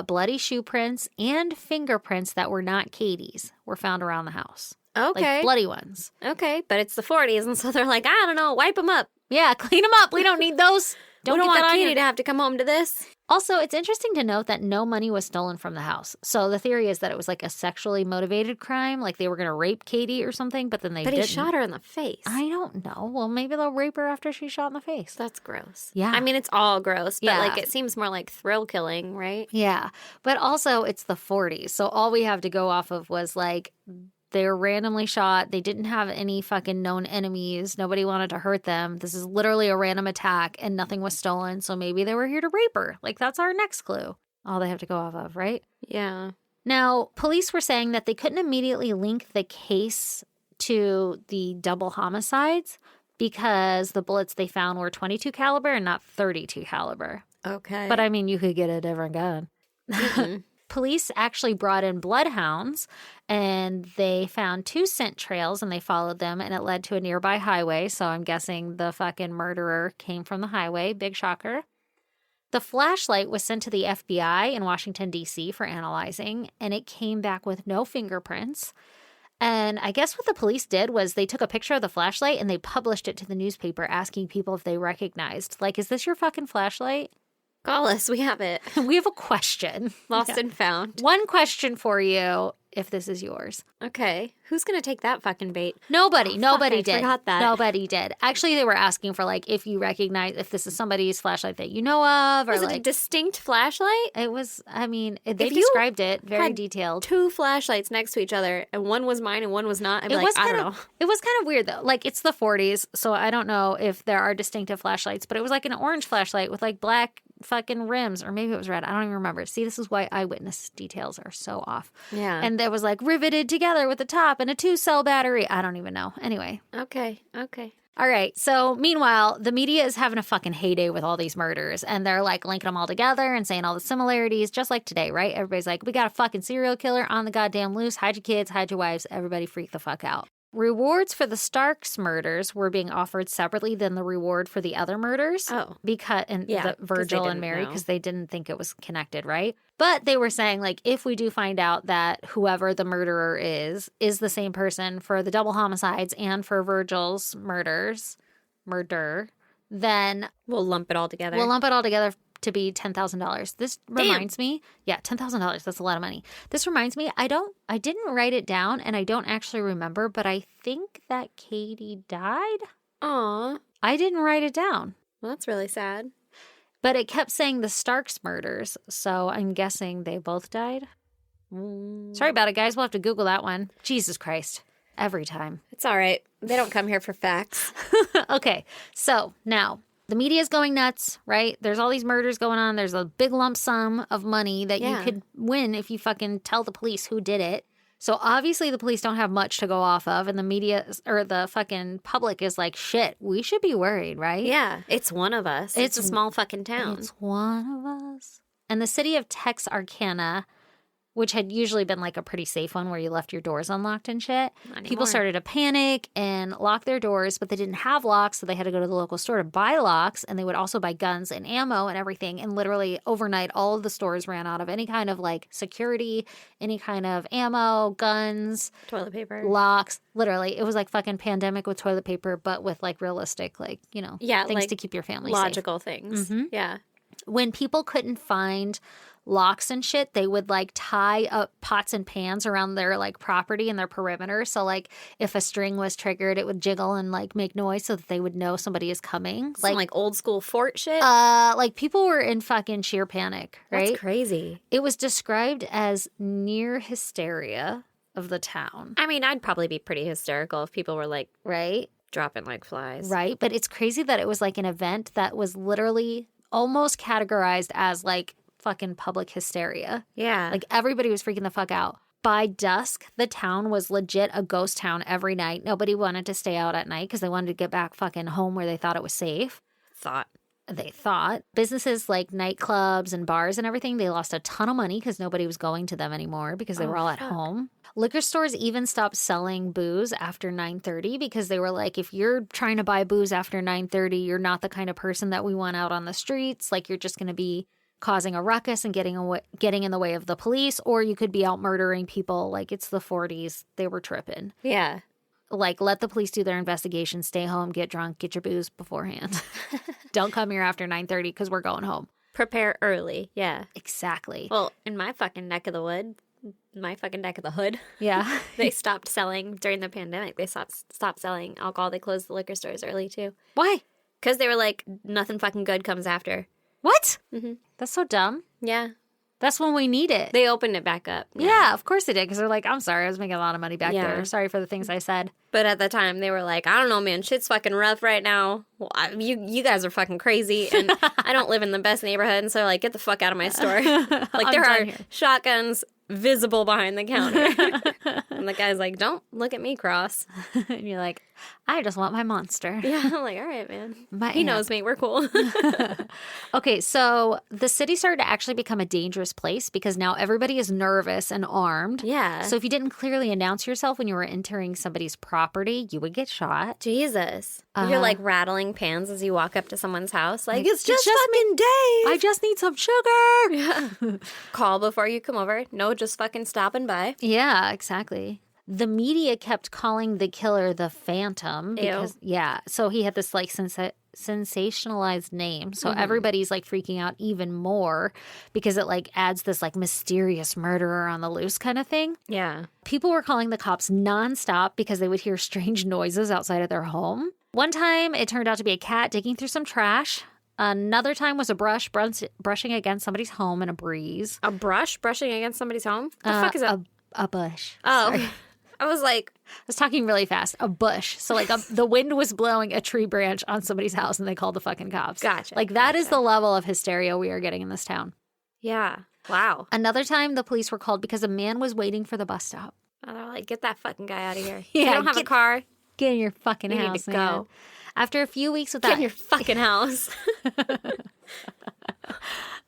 bloody shoe prints and fingerprints that were not Katie's were found around the house. Okay. Like bloody ones. Okay. But it's the 40s, and so they're like, I don't know, wipe them up. Yeah, clean them up. We don't need those. We don't get want that on Katie your- to have to come home to this. Also, it's interesting to note that no money was stolen from the house. So the theory is that it was like a sexually motivated crime, like they were going to rape Katie or something, but then they But didn't. he shot her in the face. I don't know. Well, maybe they'll rape her after she's shot in the face. That's gross. Yeah. I mean, it's all gross, but Yeah. like it seems more like thrill killing, right? Yeah. But also, it's the 40s. So all we have to go off of was like they were randomly shot. They didn't have any fucking known enemies. Nobody wanted to hurt them. This is literally a random attack and nothing was stolen. So maybe they were here to rape her. Like, that's our next clue. All they have to go off of, right? Yeah. Now, police were saying that they couldn't immediately link the case to the double homicides because the bullets they found were 22 caliber and not 32 caliber. Okay. But I mean, you could get a different gun. Police actually brought in bloodhounds and they found 2 scent trails and they followed them and it led to a nearby highway. So I'm guessing the fucking murderer came from the highway. Big shocker. The flashlight was sent to the FBI in Washington, D.C. for analyzing and it came back with no fingerprints. And I guess what the police did was they took a picture of the flashlight and they published it to the newspaper asking people if they recognized. Like, is this your fucking flashlight? Call us. We have it. We have a question. Lost and found. One question for you if this is yours. Okay. Who's going to take that fucking bait? Nobody I did. forgot that. Nobody did. Actually, they were asking for like if you recognize if this is somebody's flashlight that you know of, or Was it like a distinct flashlight? it was. I mean, they If you described it very had detailed. 2 flashlights next to each other, and one was mine and one was not. I'd be It like, was I kind don't of know. it was kind of weird though. Like it's the 40s, so I don't know if there are distinctive flashlights, but it was like an orange flashlight with like black fucking rims, or maybe it was red. I don't even remember. See, this is why eyewitness details are so off. Yeah. And there was like riveted together with the top and a 2-cell battery. I don't even know. Anyway. Okay. All right. So meanwhile, the media is having a fucking heyday with all these murders and they're like linking them all together and saying all the similarities, just like today, right? Everybody's like, we got a fucking serial killer on the goddamn loose. Hide your kids, hide your wives. Everybody freak the fuck out. Rewards for the Starks murders were being offered separately than the reward for the other murders. Oh. Because Yeah, 'cause the they Virgil and didn't Mary, know. because they didn't think it was connected, right? But they were saying, like, if we do find out that whoever the murderer is the same person for the double homicides and for Virgil's murder, then We'll lump it all together. we'll lump it all together to be $10,000. This reminds me, $10,000. That's a lot of money. This reminds me, I didn't write it down and I don't actually remember, but I think that Katie died. Aw. I didn't write it down, Well, that's really sad. but it kept saying the Starks murders. So I'm guessing they both died. Sorry about it, guys. We'll have to Google that one. Jesus Christ. Every time. It's all right. They don't come here for facts. Okay. So now the media is going nuts, right? There's all these murders going on. There's a big lump sum of money that you Yeah. could win if you fucking tell the police who did it. So obviously the police don't have much to go off of, and the media or the fucking public is like, shit, we should be worried, right? Yeah. It's one of us. It's a small fucking town. It's one of us. And the city of Texarkana, which had usually been like a pretty safe one where you left your doors unlocked and shit. Not People anymore. started to panic and lock their doors, but they didn't have locks, so they had to go to the local store to buy locks, and they would also buy guns and ammo and everything. And literally overnight, all of the stores ran out of any kind of like security, any kind of ammo, guns, Toilet paper. locks. Literally, it was like fucking pandemic with toilet paper, but with like realistic, like, Yeah, things like to keep your family safe. Logical things. Yeah. When people couldn't find locks and shit, they would like tie up pots and pans around their like property and their perimeter. So like if a string was triggered, it would jiggle and like make noise so that they would know somebody is coming. Some like old school fort shit. Like people were in fucking sheer panic, right? That's crazy. It was described as near hysteria of the town, I mean, I'd probably be pretty hysterical if people were like right? dropping like flies. Right. But it's crazy that it was like an event that was literally almost categorized as like fucking public hysteria. Yeah. Like everybody was freaking the fuck out. By dusk, the town was legit a ghost town every night. Nobody wanted to stay out at night because they wanted to get back fucking home where they thought it was safe. They thought. Businesses like nightclubs and bars and everything, they lost a ton of money because nobody was going to them anymore because they were all at home. Liquor stores even stopped selling booze after 9:30 because they were like, if you're trying to buy booze after 9:30, you're not the kind of person that we want out on the streets. Like you're just going to be causing a ruckus and getting in the way of the police, or you could be out murdering people. Like it's the 40s. They were tripping. Yeah. Like, let the police do their investigation, stay home, get drunk, get your booze beforehand. Don't come here after 9:30 because we're going home. Prepare early. Yeah. Exactly. Well, in my fucking neck of the wood, my fucking neck of the hood, Yeah. they stopped selling during the pandemic. They stopped selling alcohol. They closed the liquor stores early too. Why? Because they were like, nothing fucking good comes after. What? Mhm. That's so dumb. Yeah. That's when we need it. They opened it back up. Yeah, of course they did because they're like, I'm sorry, I was making a lot of money back Yeah. there. Sorry for the things I said. But at the time, they were like, I don't know, man. Shit's fucking rough right now. Well, you guys are fucking crazy. And I don't live in the best neighborhood. And so, like, get the fuck out of my store. Like, I'm there done are here. shotguns visible behind the counter. And the guy's like, don't look at me cross. And you're like, I just want my monster. Yeah, I'm like, all right, man. My He aunt. knows me. We're cool. Okay, so the city started to actually become a dangerous place because now everybody is nervous and armed. Yeah. So if you didn't clearly announce yourself when you were entering somebody's property, you would get shot. Jesus. You're like rattling pans as you walk up to someone's house. Like, it's just just fucking Dave. I just need some sugar. Call before you come over. No, just fucking stopping by. Yeah, exactly. The media kept calling the killer the Phantom because, so he had this like sensationalized name. So everybody's like freaking out even more because it like adds this like mysterious murderer on the loose kind of thing. Yeah. People were calling the cops nonstop because they would hear strange noises outside of their home. One time it turned out to be a cat digging through some trash. Another time was a brush brushing against somebody's home in a breeze. A brush brushing against somebody's home? The fuck is that? A bush. Oh. Sorry. I was like, I was talking really fast. A bush. So, like, the wind was blowing a tree branch on somebody's house and they called the fucking cops. Gotcha. Like, that is the level of hysteria we are getting in this town. yeah. Wow. Another time, the police were called because a man was waiting for the bus stop. And they're like, get that fucking guy out of here. Yeah, You don't have a car. Get in your fucking You need house, to man. go. After a few weeks Get without in your fucking house.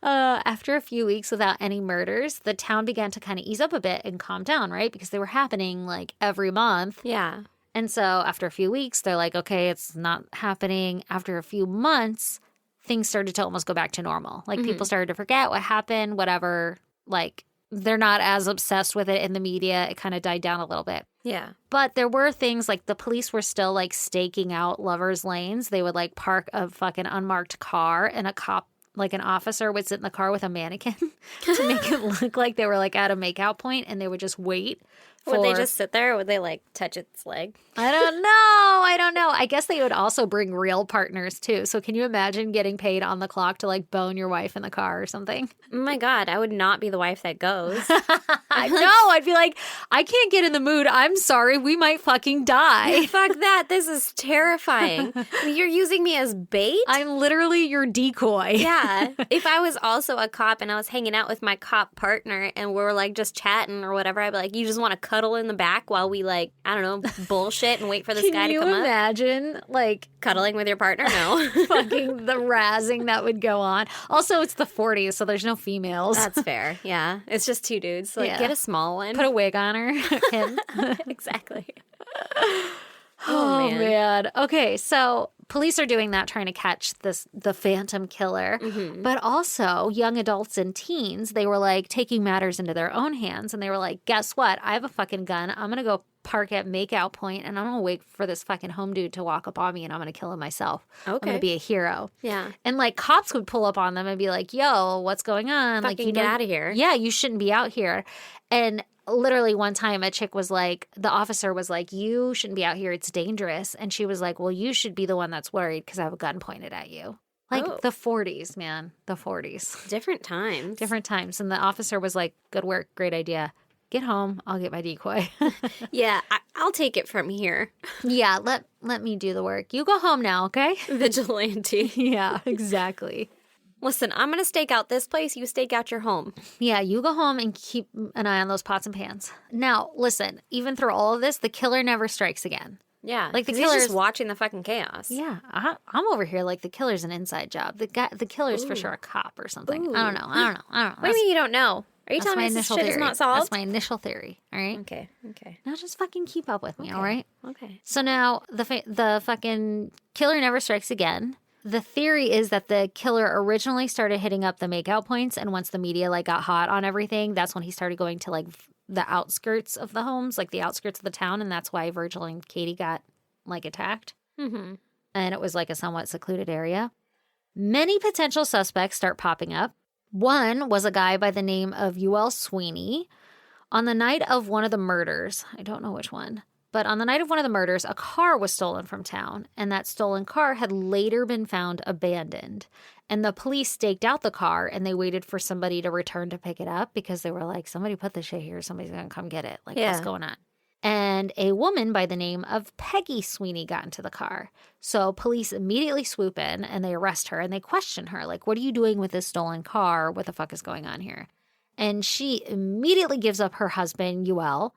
After a few weeks without any murders, the town began to kind of ease up a bit and calm down, right? Because they were happening like every month. Yeah. And so after a few weeks, they're like, okay, it's not happening. After a few months, things started to almost go back to normal. Like people started to forget what happened, whatever. Like they're not as obsessed with it in the media. It kind of died down a little bit. Yeah. But there were things like the police were still like staking out lovers' lanes. They would like park a fucking unmarked car and a cop, like an officer, would sit in the car with a mannequin to make it look like they were like at a makeout point, and they would just wait. Would they just sit there or would they like touch its leg? I don't know. I guess they would also bring real partners too. So can you imagine getting paid on the clock to like bone your wife in the car or something? Oh my God, I would not be the wife that goes. I know. I'd be like, I can't get in the mood. I'm sorry. We might fucking die. Fuck that. This is terrifying. You're using me as bait? I'm literally your decoy. Yeah. If I was also a cop and I was hanging out with my cop partner and we were like just chatting or whatever, I'd be like, you just want to cuddle in the back while we like, I don't know, bullshit and wait for this guy to come Can you up? imagine like Cuddling with your partner? No. fucking the razzing that would go on? Also, it's the 40s, so there's no females. That's fair. Yeah. It's just two dudes. Like, Yeah. get a small one. Put a wig on her. Him. Exactly. Oh man. Okay, so police are doing that, trying to catch the Phantom killer, but also young adults and teens. They were like taking matters into their own hands, and they were like, "Guess what? I have a fucking gun. I'm gonna go park at Makeout Point, and I'm gonna wait for this fucking home dude to walk up on me, and I'm gonna kill him myself. I'm Okay. gonna be a hero." Yeah. And like cops would pull up on them and be like, "Yo, what's going on? Like, Fucking get out of here. Yeah, you shouldn't be out here." And literally one time a chick was like, the officer was like, "You shouldn't be out here. It's dangerous." And she was like, "Well, you should be the one that's worried because I have a gun pointed at you." Like Oh. the 40s, man. The 40s. Different times. Different times. And the officer was like, "Good work. Great idea. Get home. I'll get my decoy." Yeah. I'll take it from here. Yeah, let me do the work. You go home now, okay? Vigilante. Yeah, exactly. Listen, I'm going to stake out this place. You stake out your home. Yeah, you go home and keep an eye on those pots and pans. Now, listen, even through all of this, the killer never strikes again. Yeah. Like, the 'cause he's killer's- just watching the fucking chaos. Yeah, I'm over here like the killer's an inside job. The killer's for sure a cop or something. I don't know. What do you mean you don't know? Are you That's telling my me this initial shit theory. is not solved? That's my initial theory. All right. Okay. Okay. Now just fucking keep up with me. All right. Okay. So now the fucking killer never strikes again. The theory is that the killer originally started hitting up the makeout points, and once the media like got hot on everything, that's when he started going to like the outskirts of the homes, like the outskirts of the town, and that's why Virgil and Katie got like attacked. Mm-hmm. And it was like a somewhat secluded area. Many potential suspects start popping up. One was a guy by the name of UL Sweeney. On the night of one of the murders, I don't know which one, but on the night of one of the murders, a car was stolen from town, and that stolen car had later been found abandoned. And the police staked out the car, and they waited for somebody to return to pick it up because they were like, somebody put this shit here, somebody's going to come get it. Like, what's Yeah. going on? And a woman by the name of Peggy Sweeney got into the car. So police immediately swoop in and they arrest her and they question her, like, what are you doing with this stolen car? What the fuck is going on here? And she immediately gives up her husband, Ul.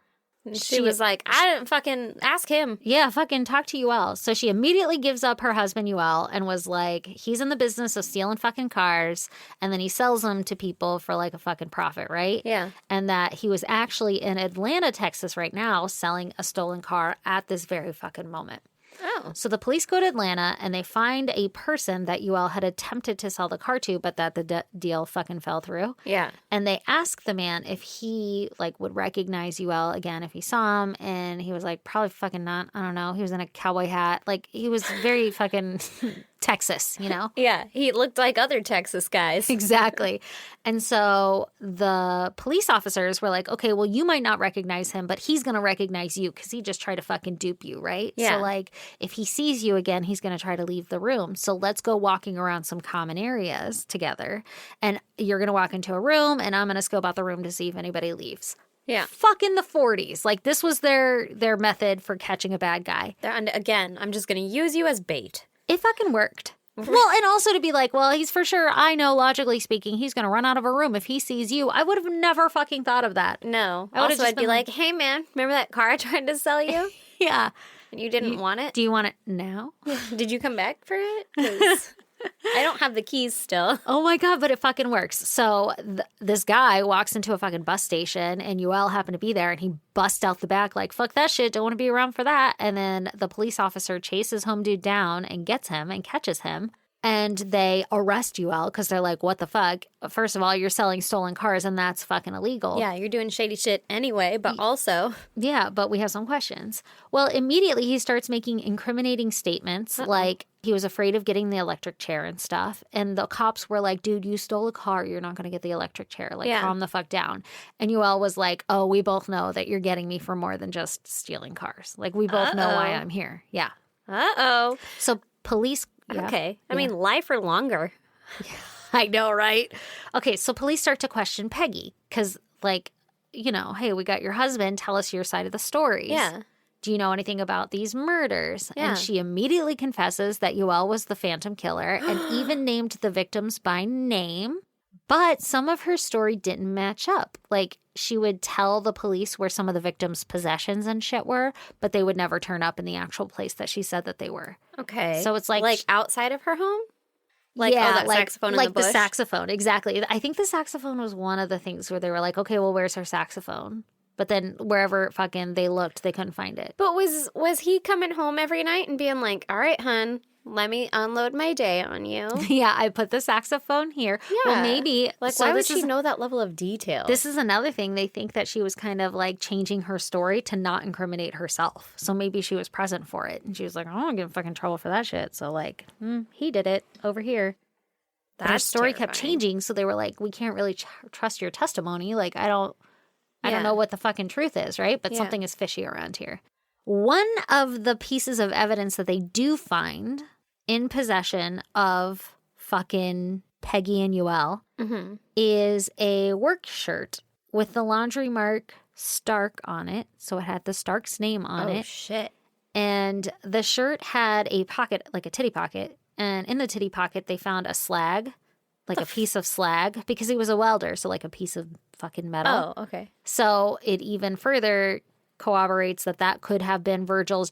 She was like, I didn't fucking ask him. Yeah, fucking talk to UL. So she immediately gives up her husband UL and was like, he's in the business of stealing fucking cars, and then he sells them to people for like a fucking profit, right? Yeah. And that he was actually in Atlanta, Texas right now selling a stolen car at this very fucking moment. Oh. So the police go to Atlanta and they find a person that UL had attempted to sell the car to, but that the deal fucking fell through. Yeah. And they ask the man if he like would recognize UL again if he saw him, and he was like, probably fucking not. I don't know. He was in a cowboy hat. Like he was very fucking Texas, you know? Yeah. He looked like other Texas guys. Exactly. And so the police officers were like, okay, well, you might not recognize him, but he's going to recognize you because he just tried to fucking dupe you, right? Yeah. So, like, if he sees you again, he's going to try to leave the room. So let's go walking around some common areas together. And you're going to walk into a room, and I'm going to scope out the room to see if anybody leaves. Yeah. Fucking the 40s. Like, this was their method for catching a bad guy. And again, I'm just going to use you as bait. It fucking worked. Well, and also to be like, well, he's for sure, I know, logically speaking, he's going to run out of a room if he sees you. I would have never fucking thought of that. No. I would've Also, just I'd be been like, hey, man, remember that car I tried to sell you? Yeah. And you didn't want it? Do you want it now? Did you come back for it? 'Cause I don't have the keys still. Oh my God, but it fucking works. So this guy walks into a fucking bus station and UL happened to be there, and he busts out the back like, fuck that shit, don't want to be around for that. And then the police officer chases home dude down and gets him and catches him. And they arrest UL because they're like, what the fuck? First of all, you're selling stolen cars and that's fucking illegal. Yeah, you're doing shady shit anyway, but also... Yeah, but we have some questions. Well, immediately he starts making incriminating statements like he was afraid of getting the electric chair and stuff. And the cops were like, dude, you stole a car. You're not going to get the electric chair. Like, calm the fuck down. And UL was like, oh, we both know that you're getting me for more than just stealing cars. Like, we both know why I'm here. Yeah. Uh-oh. So police... Yeah. Okay. I mean, life or longer. I know, right? Okay, so police start to question Peggy because, like, you know, hey, we got your husband. Tell us your side of the stories. Yeah. Do you know anything about these murders? Yeah. And she immediately confesses that UL was the phantom killer and even named the victims by name. But some of her story didn't match up. Like, she would tell the police where some of the victims' possessions and shit were, but they would never turn up in the actual place that she said that they were. Okay. So it's like outside of her home? Like, that saxophone in the bush? Like the saxophone, exactly. I think the saxophone was one of the things where they were like, okay, well, where's her saxophone? But then wherever fucking they looked, they couldn't find it. But was he coming home every night and being like, all right, hun, let me unload my day on you? Yeah, I put the saxophone here. Yeah. Well, maybe. Like, so why would this she is, know that level of detail? This is another thing. They think that she was kind of like changing her story to not incriminate herself. So maybe she was present for it. And she was like, I don't want to get in fucking trouble for that shit. So, like, he did it over here. But her story kept changing. So they were like, we can't really trust your testimony. Like, I don't know what the fucking truth is, right? But something is fishy around here. One of the pieces of evidence that they do find in possession of fucking Peggy and UL is a work shirt with the laundry mark Stark on it. So it had the Stark's name on it. Oh, shit. And the shirt had a pocket, like a titty pocket. And in the titty pocket, they found a slag, like a piece of slag, because he was a welder. So like a piece of fucking metal. Oh, okay. So it even further corroborates that could have been Virgil's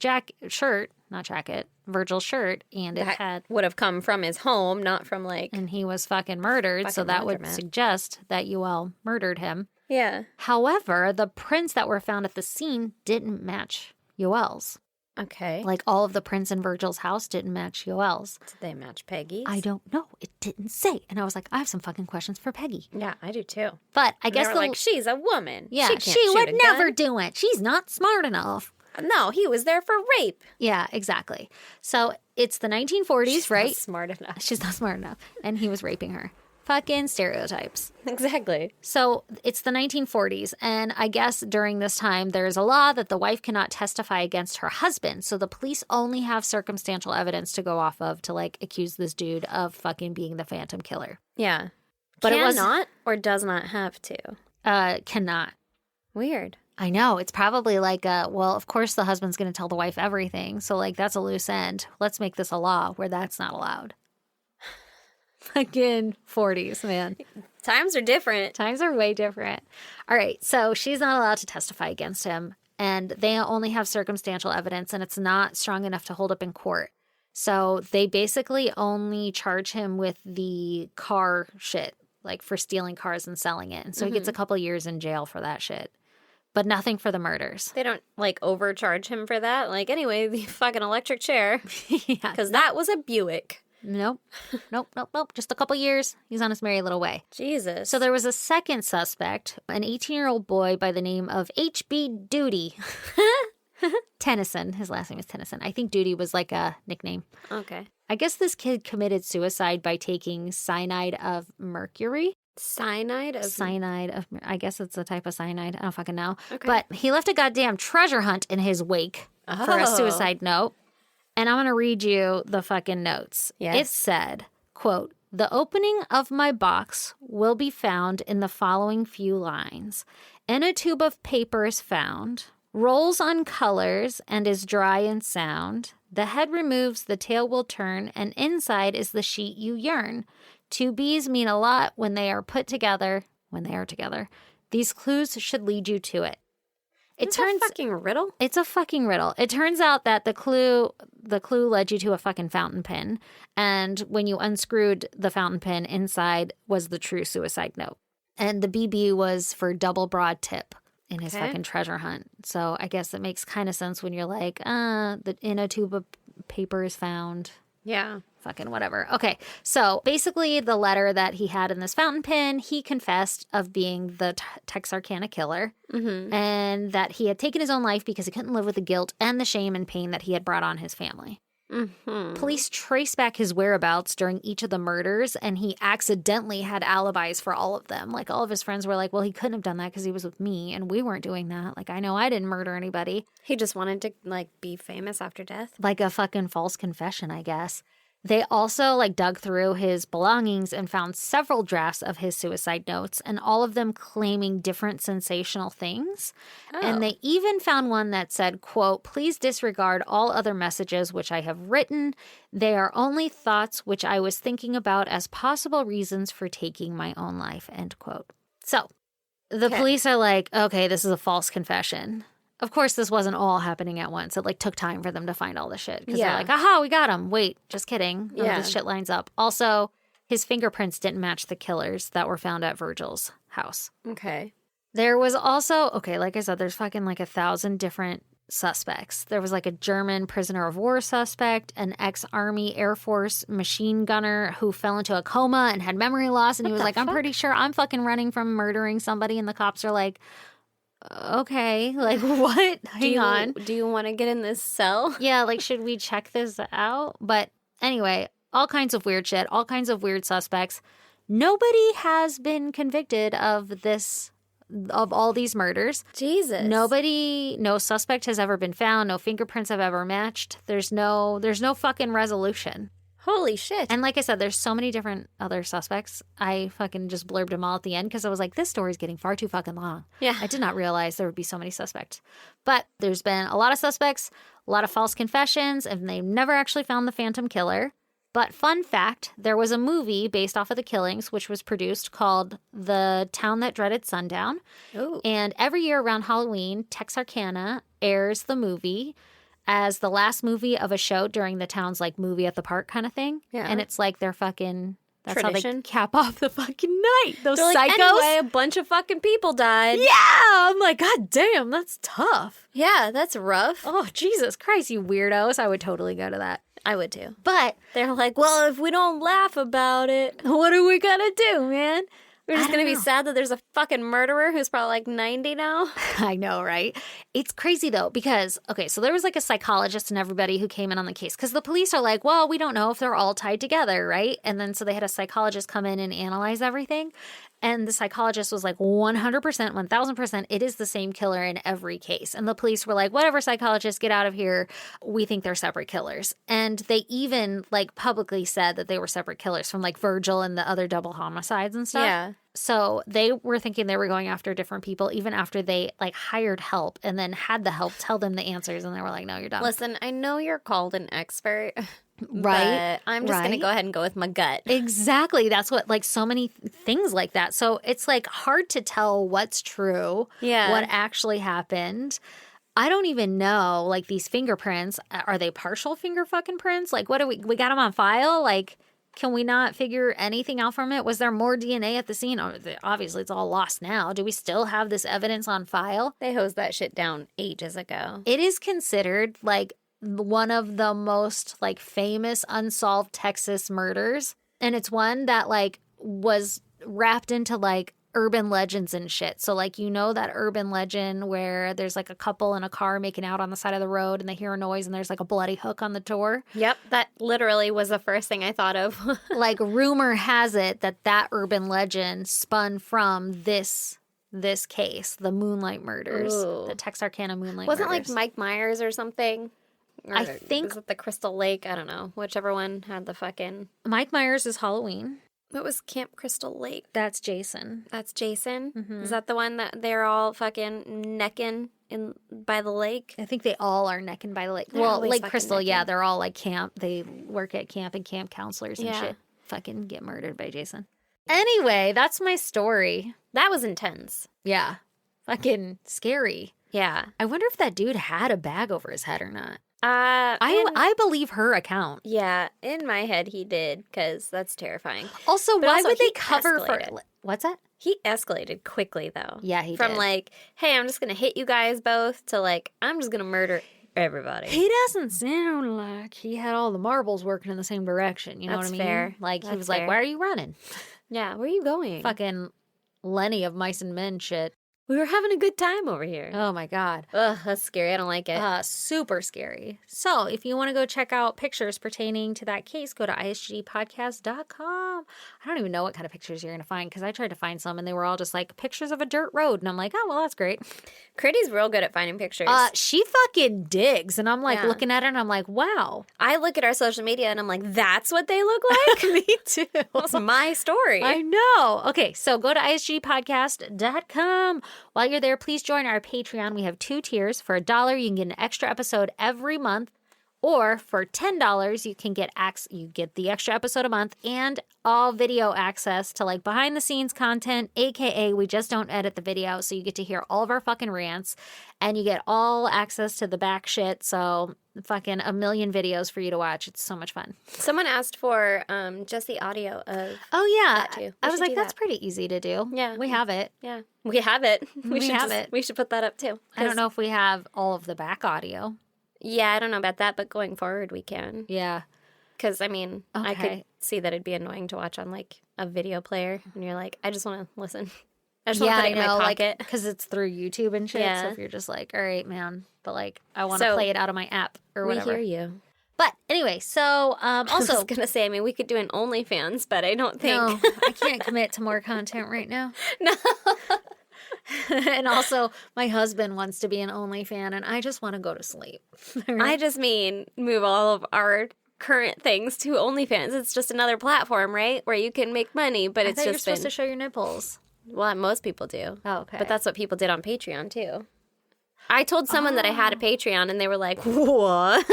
Virgil's shirt, and it had would have come from his home, not from like... And he was fucking murdered, so that would suggest that UL murdered him. Yeah. However, the prints that were found at the scene didn't match UL's. Okay. Like, all of the prints in Virgil's house didn't match UL's. Did they match Peggy's? I don't know. It didn't say. And I was like, I have some fucking questions for Peggy. Yeah, I do too. But I guess they were like, she's a woman. Yeah, she she would never do it. She's not smart enough. No, he was there for rape. Yeah, exactly. So it's the 1940s, She's right? Not smart enough. She's not smart enough. And he was raping her. Fucking stereotypes. Exactly. So it's the 1940s. And I guess during this time, there's a law that the wife cannot testify against her husband. So the police only have circumstantial evidence to go off of to like accuse this dude of fucking being the phantom killer. Yeah. But it was not or does not have to. Cannot. Weird. I know. It's probably like, well, of course the husband's going to tell the wife everything. So, like, that's a loose end. Let's make this a law where that's not allowed. Fucking 40s, man. Times are different. Times are way different. All right. So she's not allowed to testify against him. and they only have circumstantial evidence, and it's not strong enough to hold up in court. So they basically only charge him with the car shit, like for stealing cars and selling it. And so he gets a couple years in jail for that shit, but nothing for the murders. They don't like overcharge him for that. Like, anyway, the fucking electric chair. Yeah. Because that was a Buick. Nope. Nope. Just a couple years. He's on his merry little way. Jesus. So there was a second suspect, an 18-year-old boy by the name of H.B. Duty. Tennyson. His last name is Tennyson. I think Duty was like a nickname. Okay. I guess this kid committed suicide by taking cyanide of mercury. Cyanide of... I guess it's a type of cyanide. I don't fucking know. Okay. But he left a goddamn treasure hunt in his wake for a suicide note. And I'm going to read you the fucking notes. Yes. It said, quote, "The opening of my box will be found in the following few lines. In a tube of paper is found, rolls on colors and is dry and sound. The head removes, the tail will turn, and inside is the sheet you yearn. Two bees mean a lot when they are put together, when they are together. These clues should lead you to it." It's a fucking riddle? It's a fucking riddle. It turns out that the clue led you to a fucking fountain pen. And when you unscrewed the fountain pen, inside was the true suicide note. And the BB was for double broad tip in his fucking treasure hunt. So I guess it makes kind of sense when you're like, in a tube of paper is found. Yeah. Fucking whatever. Okay, so basically the letter that he had in this fountain pen, he confessed of being the Texarkana killer, and that he had taken his own life because he couldn't live with the guilt and the shame and pain that he had brought on his family. Police traced back his whereabouts during each of the murders, and he accidentally had alibis for all of them. Like, all of his friends were like, well, he couldn't have done that because he was with me, and we weren't doing that. Like, I know I didn't murder anybody. He just wanted to, like, be famous after death? Like a fucking false confession, I guess. They also dug through his belongings and found several drafts of his suicide notes, and all of them claiming different sensational things. And they even found one that said, quote, "Please disregard all other messages which I have written. They are only thoughts which I was thinking about as possible reasons for taking my own life," end quote. So the police are like, okay, this is a false confession. Of course, this wasn't all happening at once. It took time for them to find all the shit. Because they're like, aha, we got him. Wait, just kidding. None of this shit lines up. Also, his fingerprints didn't match the killers that were found at Virgil's house. Okay. There was also, like I said, there's fucking 1,000 different suspects. There was a German prisoner of war suspect, an ex-Army Air Force machine gunner who fell into a coma and had memory loss. And he was like, I'm pretty sure I'm fucking running from murdering somebody. And the cops are like, okay, what? Hang on. Do you want to get in this cell? Yeah, should we check this out? But anyway, all kinds of weird shit, all kinds of weird suspects. Nobody has been convicted of all these murders. Jesus. No suspect has ever been found. No fingerprints have ever matched. There's no fucking resolution. Holy shit. And like I said, there's so many different other suspects. I fucking just blurbed them all at the end because I was like, this story's getting far too fucking long. Yeah. I did not realize there would be so many suspects. But there's been a lot of suspects, a lot of false confessions, and they never actually found the Phantom Killer. But fun fact, there was a movie based off of the killings, which was produced called The Town That Dreaded Sundown. Ooh. And every year around Halloween, Texarkana airs the movie as the last movie of a show during the town's movie at the park kind of thing. Yeah. And it's their fucking, that's tradition. how they cap off the fucking night. Those They're psychos. Anyway, a bunch of fucking people died. Yeah. I'm like, God damn, that's tough. Yeah, that's rough. Oh, Jesus Christ, you weirdos. I would totally go to that. I would too. But they're like, well, if we don't laugh about it, what are we going to do, man? We're just going to be sad that there's a fucking murderer who's probably 90 now. I know, right? It's crazy, though, because, okay, so there was a psychologist and everybody who came in on the case because the police are like, well, we don't know if they're all tied together, right? And then so they had a psychologist come in and analyze everything. And the psychologist was like, 100%, 1,000%, it is the same killer in every case. And the police were like, whatever, psychologists, get out of here. We think they're separate killers. And they even publicly said that they were separate killers from Virgil and the other double homicides and stuff. Yeah. So they were thinking they were going after different people even after they hired help and then had the help tell them the answers. And they were like, no, you're done. Listen, I know you're called an expert. Right. But I'm just going to go ahead and go with my gut. Exactly. That's what, so many things like that. So it's hard to tell what's true, Yeah. what actually happened. I don't even know, like, these fingerprints, are they partial finger fucking prints? Like, what do we got them on file? Like, can we not figure anything out from it? Was there more DNA at the scene? Obviously, it's all lost now. Do we still have this evidence on file? They hosed that shit down ages ago. It is considered, like, one of the most, like, famous unsolved Texas murders. And it's one that, like, was wrapped into, like, urban legends and shit. So, like, you know that urban legend where there's, like, a couple in a car making out on the side of the road and they hear a noise and there's, like, a bloody hook on the door? Yep, that literally was the first thing I thought of. Like, rumor has it that urban legend spun from this case, the Moonlight Murders, Ooh. the Texarkana Moonlight Wasn't Murders. like Mike Myers or something? Or I think- was it the Crystal Lake? I don't know. Whichever one had the fucking... Mike Myers is Halloween. What was Camp Crystal Lake? That's Jason. That's Jason? Mm-hmm. Is that the one that they're all fucking necking in by the lake? I think they all are necking by the lake. They're Well, always Lake fucking Crystal, yeah, necking. they're all like camp. They work at camp and camp counselors and Yeah. shit. Fucking get murdered by Jason. Anyway, that's my story. That was intense. Yeah. Fucking scary. Yeah. I wonder if that dude had a bag over his head or not. I I believe her account. Yeah, in my head he did, because that's terrifying. Also, But why also would they he cover for escalated. what's that? He escalated quickly, though. Yeah, he From did. like, hey, I'm just going to hit you guys both, to like, I'm just going to murder everybody. He doesn't sound like he had all the marbles working in the same direction. You know That's what I mean? fair. Like, he That's was like, fair. why are you running? Yeah, where are you going? Fucking Lenny of Mice and Men shit. We were having a good time over here. Oh, my God. Ugh, that's scary. I don't like it. Super scary. So if you want to go check out pictures pertaining to that case, go to isgdpodcast.com. I don't even know what kind of pictures you're going to find because I tried to find some and they were all just like pictures of a dirt road. And I'm like, oh, well, that's great. Critty's real good at finding pictures. She fucking digs. And I'm like Yeah. looking at her and I'm like, wow. I look at our social media and I'm like, that's what they look like? Me too. That's my story. I know. Okay, so go to isgdpodcast.com. While you're there, please join our Patreon. We have 2 tiers. For $1, you can get an extra episode every month. Or for $10, you can get the extra episode a month and all video access to like behind the scenes content, aka we just don't edit the video, so you get to hear all of our fucking rants and you get all access to the back shit. So fucking a million videos for you to watch. It's so much fun. Someone asked for just the audio of... Oh yeah, That too. I We was should like, do that's that. pretty easy to do. Yeah. We have it. Yeah, we have it. We should have it. We should put that up too. I don't know if we have all of the back audio. Yeah, I don't know about that, but going forward we can. Yeah. Because, I mean, I could Okay. see that it'd be annoying to watch on, like, a video player. And you're like, I just want to listen. I just want to put it in my pocket. because it's through YouTube and shit. So Yeah. if you're just like, all right, man, but like, I want to So, play it out of my app or we whatever. hear you. But anyway, so I also, was going to say, I mean, we could do an OnlyFans, but I don't think. no, I can't commit to more content right now. No. And also, my husband wants to be an OnlyFan, and I just want to go to sleep. I just mean move all of our current things to OnlyFans. It's just another platform, right? Where you can make money, but I it's thought you're just supposed been... to show your nipples. Well, most people do. Oh, okay. But that's what people did on Patreon, too. I told someone that I had a Patreon, and they were like, what?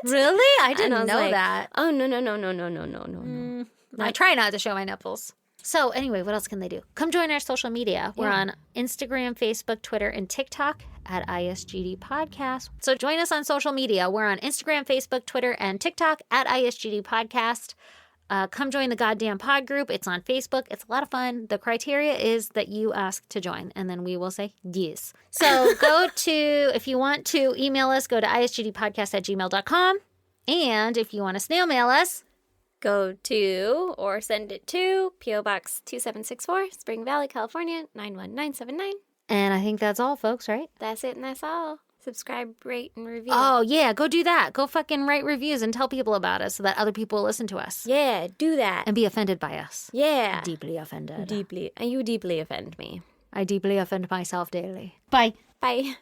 really? I And didn't was know like, that. Oh, no. I try not to show my nipples. So anyway, what else can they do? Come join our social media. We're Yeah. on Instagram, Facebook, Twitter, and TikTok at ISGD Podcast. So join us on social media. We're on Instagram, Facebook, Twitter, and TikTok at ISGD Podcast. Come join the goddamn pod group. It's on Facebook. It's a lot of fun. The criteria is that you ask to join, and then we will say yes. So if you want to email us, go to isgdpodcast@gmail.com. And if you want to snail mail us, Go to or send it to P.O. Box 2764, Spring Valley, California, 91979. and I think that's all, folks, right? That's it and that's all. Subscribe, rate, and review. Oh, yeah, go do that. Go fucking write reviews and tell people about us so that other people will listen to us Yeah, do that. and be offended by us. Yeah. Deeply offended. Deeply. And you deeply offend me. I deeply offend myself daily. Bye. Bye.